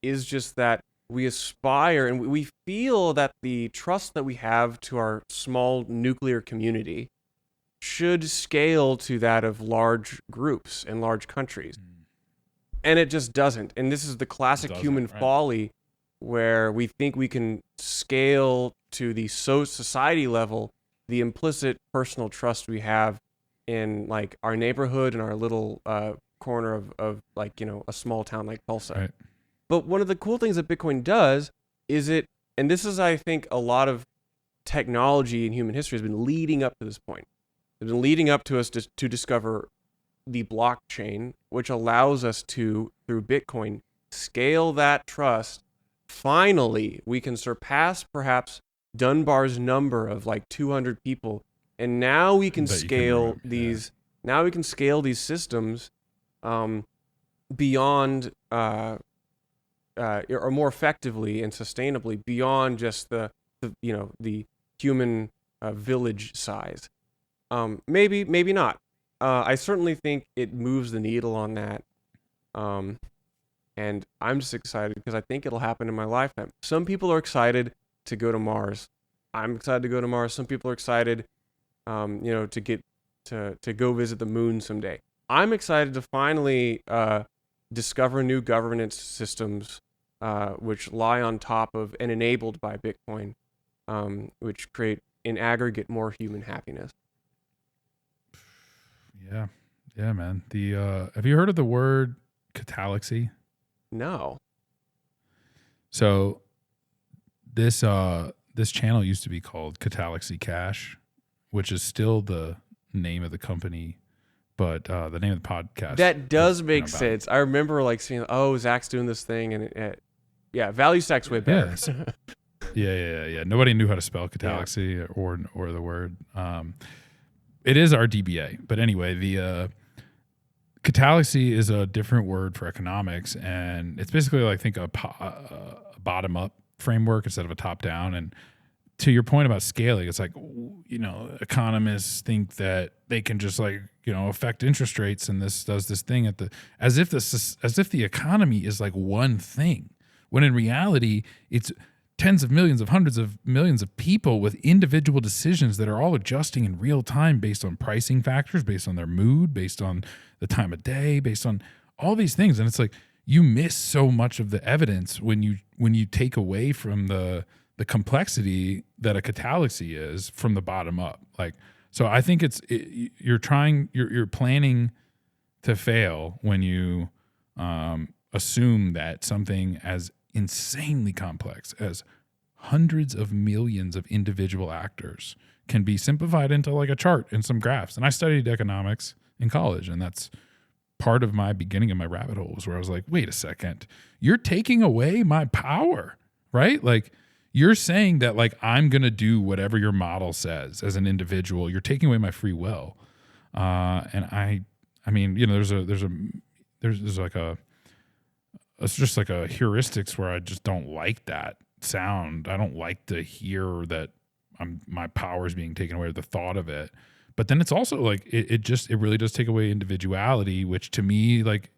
is just that we aspire and we feel that the trust that we have to our small nuclear community should scale to that of large groups and large countries. And it just doesn't. And this is the classic human folly where we think we can scale to the society level the implicit personal trust we have in like our neighborhood and our little corner of like, you know, a small town like Tulsa. Right. But one of the cool things that Bitcoin does is and this is, I think, a lot of technology in human history has been leading up to this point. It's been leading up to us to discover the blockchain, which allows us to, through Bitcoin, scale that trust. Finally, we can surpass perhaps Dunbar's number of like 200 people. And now we can scale these. Now we can scale these systems beyond or more effectively and sustainably beyond just the human village size. Maybe not. I certainly think it moves the needle on that. And I'm just excited because I think it'll happen in my lifetime. Some people are excited to go to Mars. I'm excited to go to Mars. Some people are excited, to get to go visit the moon someday. I'm excited to finally discover new governance systems which lie on top of and enabled by Bitcoin, which create in aggregate more human happiness. Yeah, man. Have you heard of the word Catallaxy? No. So this channel used to be called Catallaxy Cash, which is still the name of the company, but the name of the podcast. That does make sense. I remember like seeing, oh, Zach's doing this thing, and yeah, value stack's way better. Yeah. Nobody knew how to spell Catallaxy or the word. It is our DBA, but anyway, the Catallaxy is a different word for economics, and it's basically like think a bottom up framework instead of a top down. And to your point about scaling, it's like, you know, economists think that they can just like, you know, affect interest rates, and this does this thing as if the economy is like one thing, when in reality it's tens of millions of hundreds of millions of people with individual decisions that are all adjusting in real time based on pricing factors, based on their mood, based on the time of day, based on all these things. And it's like you miss so much of the evidence when you take away from the complexity that a Catallaxy is from the bottom up. Like, so I think you're planning to fail when you assume that something as insanely complex as hundreds of millions of individual actors can be simplified into like a chart and some graphs. And I studied economics in college, and that's part of my beginning of my rabbit hole, was where I was like, wait a second, you're taking away my power, right? Like, you're saying that like I'm going to do whatever your model says as an individual. You're taking away my free will. And I mean, you know, there's like it's just like a heuristics where I just don't like that sound. I don't like to hear that my power is being taken away, or the thought of it. But then it's also like, it really does take away individuality, which to me, like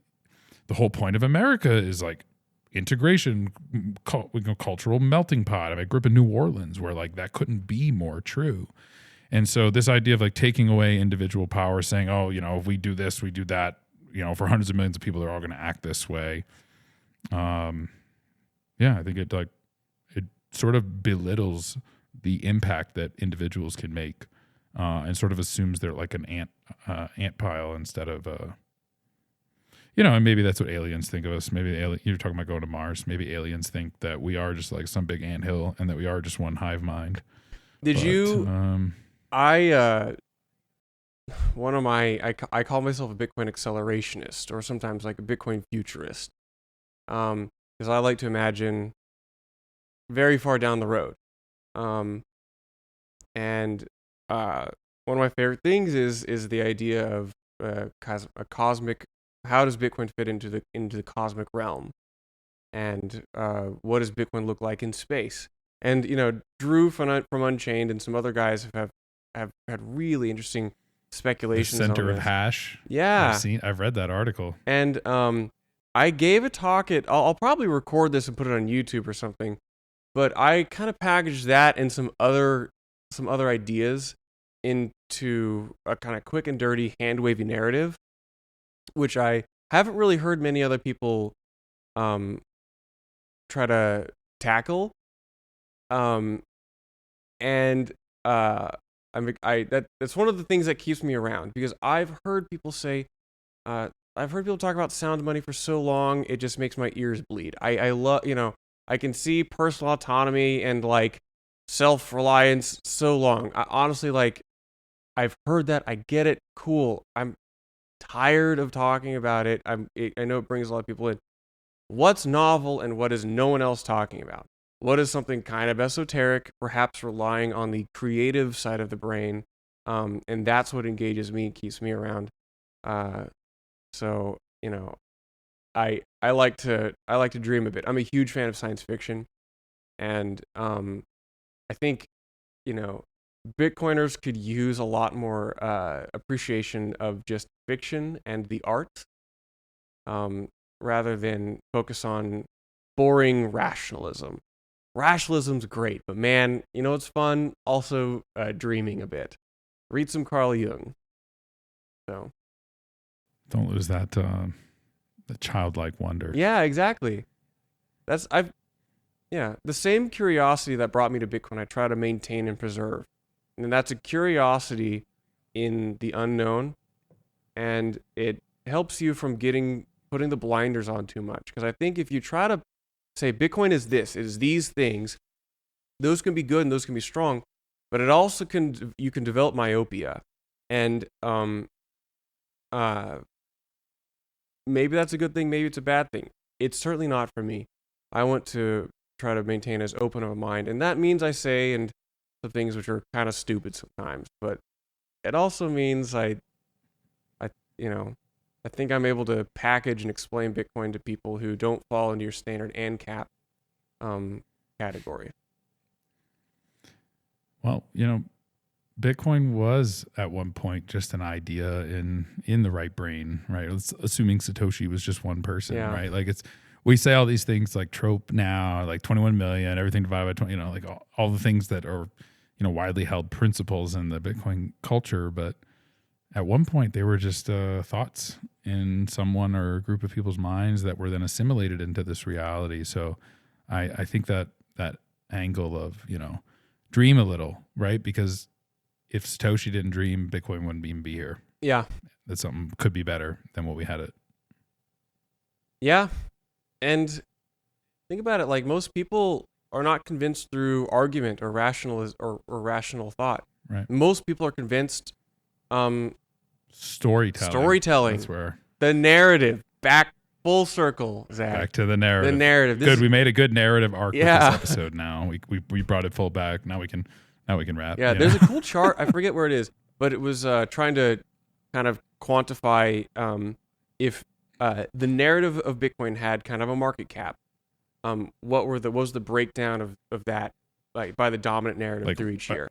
the whole point of America is like integration, cultural melting pot. I mean, I grew up in New Orleans, where like that couldn't be more true. And so this idea of like taking away individual power, saying, oh, you know, if we do this, we do that, you know, for hundreds of millions of people, they're all going to act this way. I think it sort of belittles the impact that individuals can make, and sort of assumes they're like an ant pile instead of you know, and maybe that's what aliens think of us. Maybe you're talking about going to Mars. Maybe aliens think that we are just like some big anthill, and that we are just one hive mind. I call myself a Bitcoin accelerationist, or sometimes like a Bitcoin futurist, because I like to imagine very far down the road. And one of my favorite things is the idea of a cosmic. How does Bitcoin fit into the cosmic realm, and what does Bitcoin look like in space? And you know, Drew from Unchained and some other guys have had really interesting speculations. The center of hash. Yeah, I've read that article. And I gave a talk at. I'll probably record this and put it on YouTube or something. But I kind of packaged that and some other ideas into a kind of quick and dirty hand wavy narrative, which I haven't really heard many other people try to tackle. That's one of the things that keeps me around, because I've heard people talk about sound money for so long, it just makes my ears bleed. I love, you know, I can see personal autonomy and like self-reliance so long. I honestly, like, I've heard that. I get it. Cool. I'm tired of talking about it. I know it brings a lot of people in. What's novel and what is no one else talking about? What is something kind of esoteric, perhaps relying on the creative side of the brain? And that's what engages me, keeps me around. So, you know, I like to dream a bit. I'm a huge fan of science fiction, and I think, you know, Bitcoiners could use a lot more appreciation of just fiction and the art, rather than focus on boring rationalism. Rationalism's great, but man, you know it's fun? Also dreaming a bit. Read some Carl Jung. So don't lose that the childlike wonder. Yeah, exactly. The same curiosity that brought me to Bitcoin, I try to maintain and preserve. And that's a curiosity in the unknown, and it helps you from putting the blinders on too much. Because I think if you try to say Bitcoin is this, it is these things. Those can be good and those can be strong, but it also you can develop myopia. And maybe that's a good thing, maybe it's a bad thing. It's certainly not for me. I want to try to maintain as open of a mind, and that means I say and the things which are kind of stupid sometimes, but it also means I think I'm able to package and explain Bitcoin to people who don't fall into your standard ANCAP category. Well, Bitcoin was at one point just an idea in the right brain, right? Assuming Satoshi was just one person, right? Like we say all these things like trope now, like 21 million, everything divided by 20, like all the things that are, widely held principles in the Bitcoin culture. But at one point they were just thoughts in someone or a group of people's minds that were then assimilated into this reality. So I think that angle of, dream a little, right? Because if Satoshi didn't dream, Bitcoin wouldn't even be here. Yeah. That something could be better than what we had it. Yeah. And think about it, like most people are not convinced through argument or rational thought. Right. Most people are convinced storytelling. That's where the narrative, back full circle, Zach. Back to the narrative. The narrative. Good. We made a good narrative arc with this episode now. We brought it full back. Now we can wrap. Yeah, there's a cool chart. I forget where it is, but it was trying to kind of quantify if the narrative of Bitcoin had kind of a market cap. What was the breakdown of that, like by the dominant narrative through each year?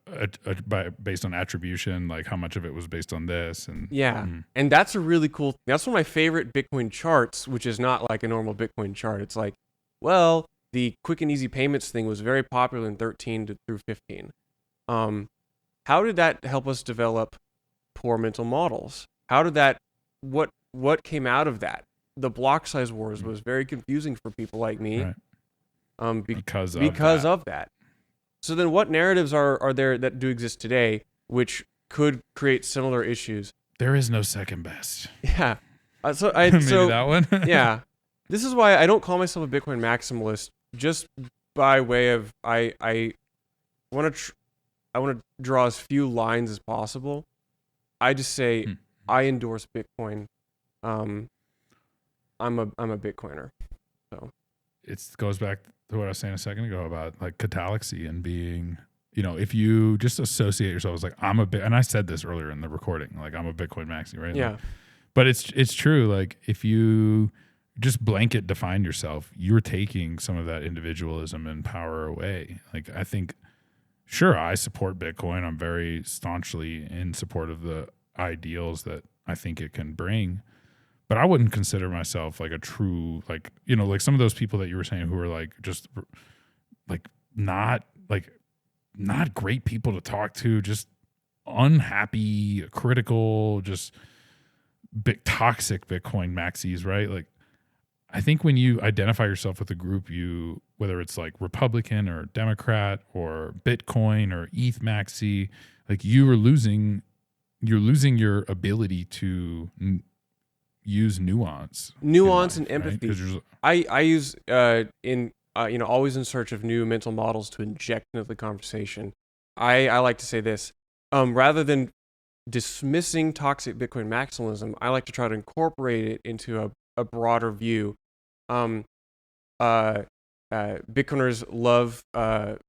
Based on attribution, like how much of it was based on this, and and that's a really cool thing. That's one of my favorite Bitcoin charts, which is not like a normal Bitcoin chart. It's like, well, the quick and easy payments thing was very popular in 13 through 15. How did that help us develop poor mental models? How did that? What came out of that? The block size wars was very confusing for people like me. Right. Because of that. So then what narratives are there that do exist today which could create similar issues? There is no second best. Yeah. So maybe that one. Yeah. This is why I don't call myself a Bitcoin maximalist, just by way of I want to draw as few lines as possible. I just say I endorse Bitcoin. I'm a Bitcoiner. So it goes back to what I was saying a second ago about like Catallaxy and being, if you just associate yourself as like and I said this earlier in the recording, like I'm a Bitcoin maxi, right? Yeah. Like, but it's true. Like if you just blanket define yourself, you're taking some of that individualism and power away. Like I think, sure, I support Bitcoin. I'm very staunchly in support of the ideals that I think it can bring. But I wouldn't consider myself like a true, like, like some of those people that you were saying who are like just like not great people to talk to, just unhappy, critical, just big toxic Bitcoin maxis, right? Like I think when you identify yourself with a group, whether it's like Republican or Democrat or Bitcoin or ETH maxi, like you're losing your ability to use nuance and empathy. Right? I use always in search of new mental models to inject into the conversation. I like to say this, rather than dismissing toxic Bitcoin maximalism, I like to try to incorporate it into a broader view. Bitcoiners love the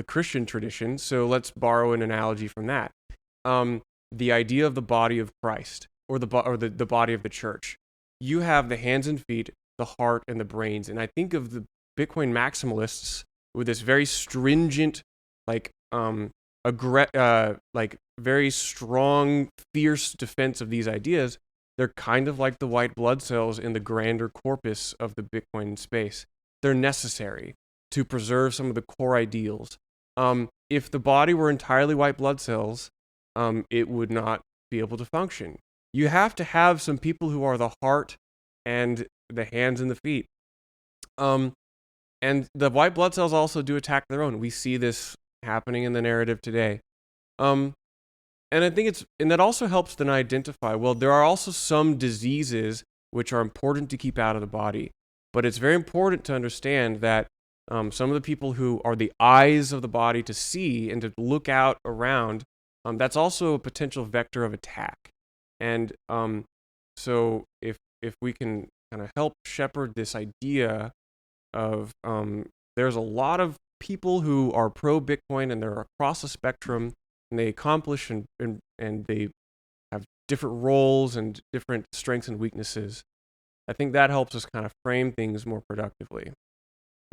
Christian tradition, so let's borrow an analogy from that. The idea of the body of Christ, or the body of the church. You have the hands and feet, the heart and the brains, and I think of the Bitcoin maximalists with this very stringent, very strong, fierce defense of these ideas. They're kind of like the white blood cells in the grander corpus of the Bitcoin space. They're necessary to preserve some of the core ideals. If the body were entirely white blood cells, it would not be able to function. You have to have some people who are the heart and the hands and the feet. And the white blood cells also do attack their own. We see this happening in the narrative today. And I think that also helps then identify, well, there are also some diseases which are important to keep out of the body. But it's very important to understand that some of the people who are the eyes of the body to see and to look out around, that's also a potential vector of attack. And so if we can kind of help shepherd this idea of there's a lot of people who are pro Bitcoin and they're across the spectrum, and they accomplish and they have different roles and different strengths and weaknesses. I think that helps us kind of frame things more productively.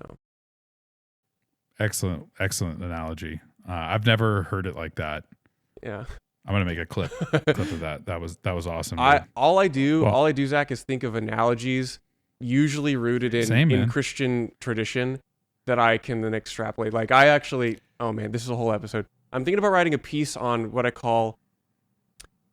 So. Excellent analogy. I've never heard it like that. Yeah. I'm gonna make a clip of that. That was awesome. All I do, Zach, is think of analogies, usually rooted in Christian tradition, that I can then extrapolate. Like I actually, oh man, this is a whole episode. I'm thinking about writing a piece on what I call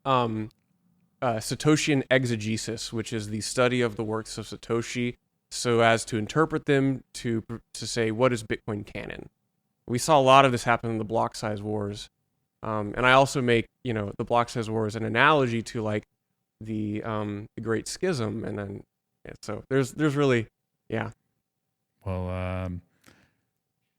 Satoshian exegesis, which is the study of the works of Satoshi, so as to interpret them to say what is Bitcoin canon. We saw a lot of this happen in the block size wars. And I also make, the block size wars an analogy to like the Great Schism, and then so there's really, yeah. Well,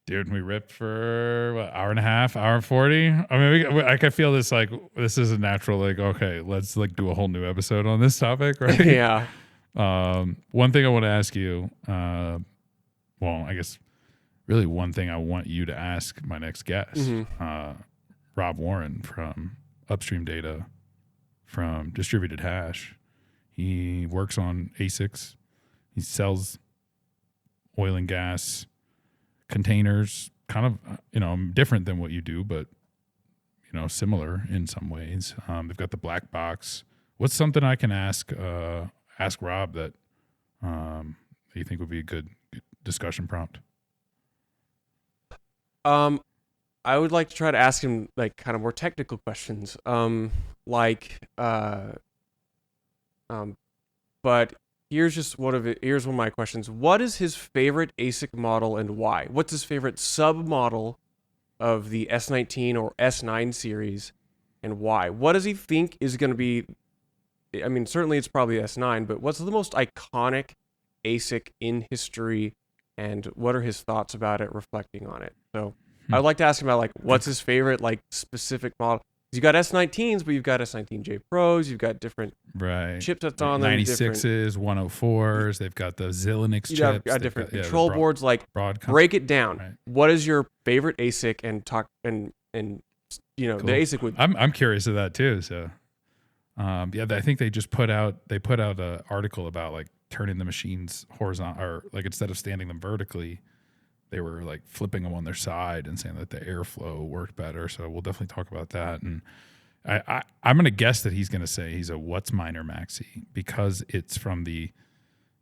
dude, we ripped for what, hour and a half, hour and 40. I mean, I can feel this like this is a natural like okay, let's like do a whole new episode on this topic, right? Yeah. One thing I want to ask you, well, I guess really one thing I want you to ask my next guest. Mm-hmm. Rob Warren from Upstream Data, from Distributed Hash. He works on ASICs. He sells oil and gas containers, kind of, different than what you do, but, similar in some ways. They've got the black box. What's something I can ask Rob that you think would be a good discussion prompt? I would like to try to ask him like kind of more technical questions. But here's one of my questions. What is his favorite ASIC model and why? What's his favorite sub-model of the S19 or S9 series and why? What does he think is going to be, I mean, certainly it's probably S9, but what's the most iconic ASIC in history, and what are his thoughts about it, reflecting on it? So I'd like to ask him about like what's his favorite like specific model. You got S19s, but you've got S19J Pros. You've got different chipsets on them. 96s, 104s. They've got the Xilinx chips. You've got different control boards. Like break it down. Right. What is your favorite ASIC, and talk and cool. The ASIC would. I'm curious of that too. So, I think they just put out an article about like turning the machines horizontal, or like instead of standing them vertically, they were like flipping them on their side and saying that the airflow worked better. So we'll definitely talk about that. And I'm going to guess that he's going to say he's a What's Miner Maxi, because it's from the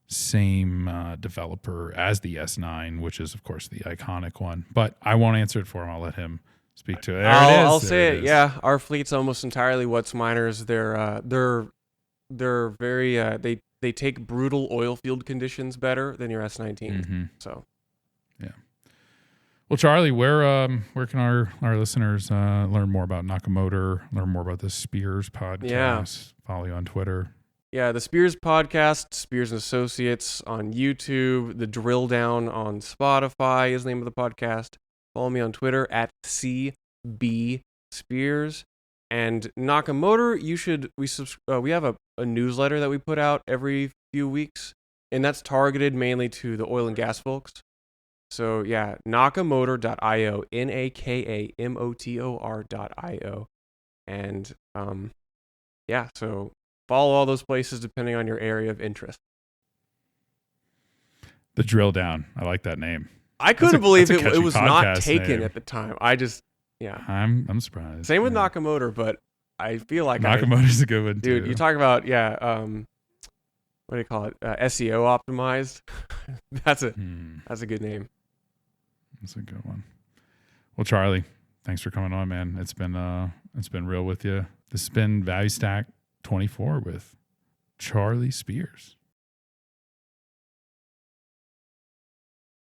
same developer as the S9, which is of course the iconic one. But I won't answer it for him. I'll let him speak to it. I'll say it. Yeah, our fleet's almost entirely What's Miners. They're very they take brutal oil field conditions better than your S19. Mm-hmm. So. Yeah. Well, Charlie, where can our listeners learn more about Nakamotor, learn more about the Spears podcast, follow you on Twitter? Yeah, the Spears podcast, Spears and Associates on YouTube, the Drilldown on Spotify is the name of the podcast. Follow me on Twitter at CB Spears. And Nakamotor, we have a newsletter that we put out every few weeks, and that's targeted mainly to the oil and gas folks. So yeah, nakamotor.io, nakamotor.io. And so follow all those places depending on your area of interest. The Drilldown. I like that name. I couldn't believe it was not taken at the time. I'm surprised. Same with Nakamotor, but I feel like Nakamotor's a good one too. Dude, you talk about what do you call it? SEO optimized. That's a good name. That's a good one. Well, Charlie, thanks for coming on, man. It's been real with you. This has been Value Stack 24 with Charlie Spears.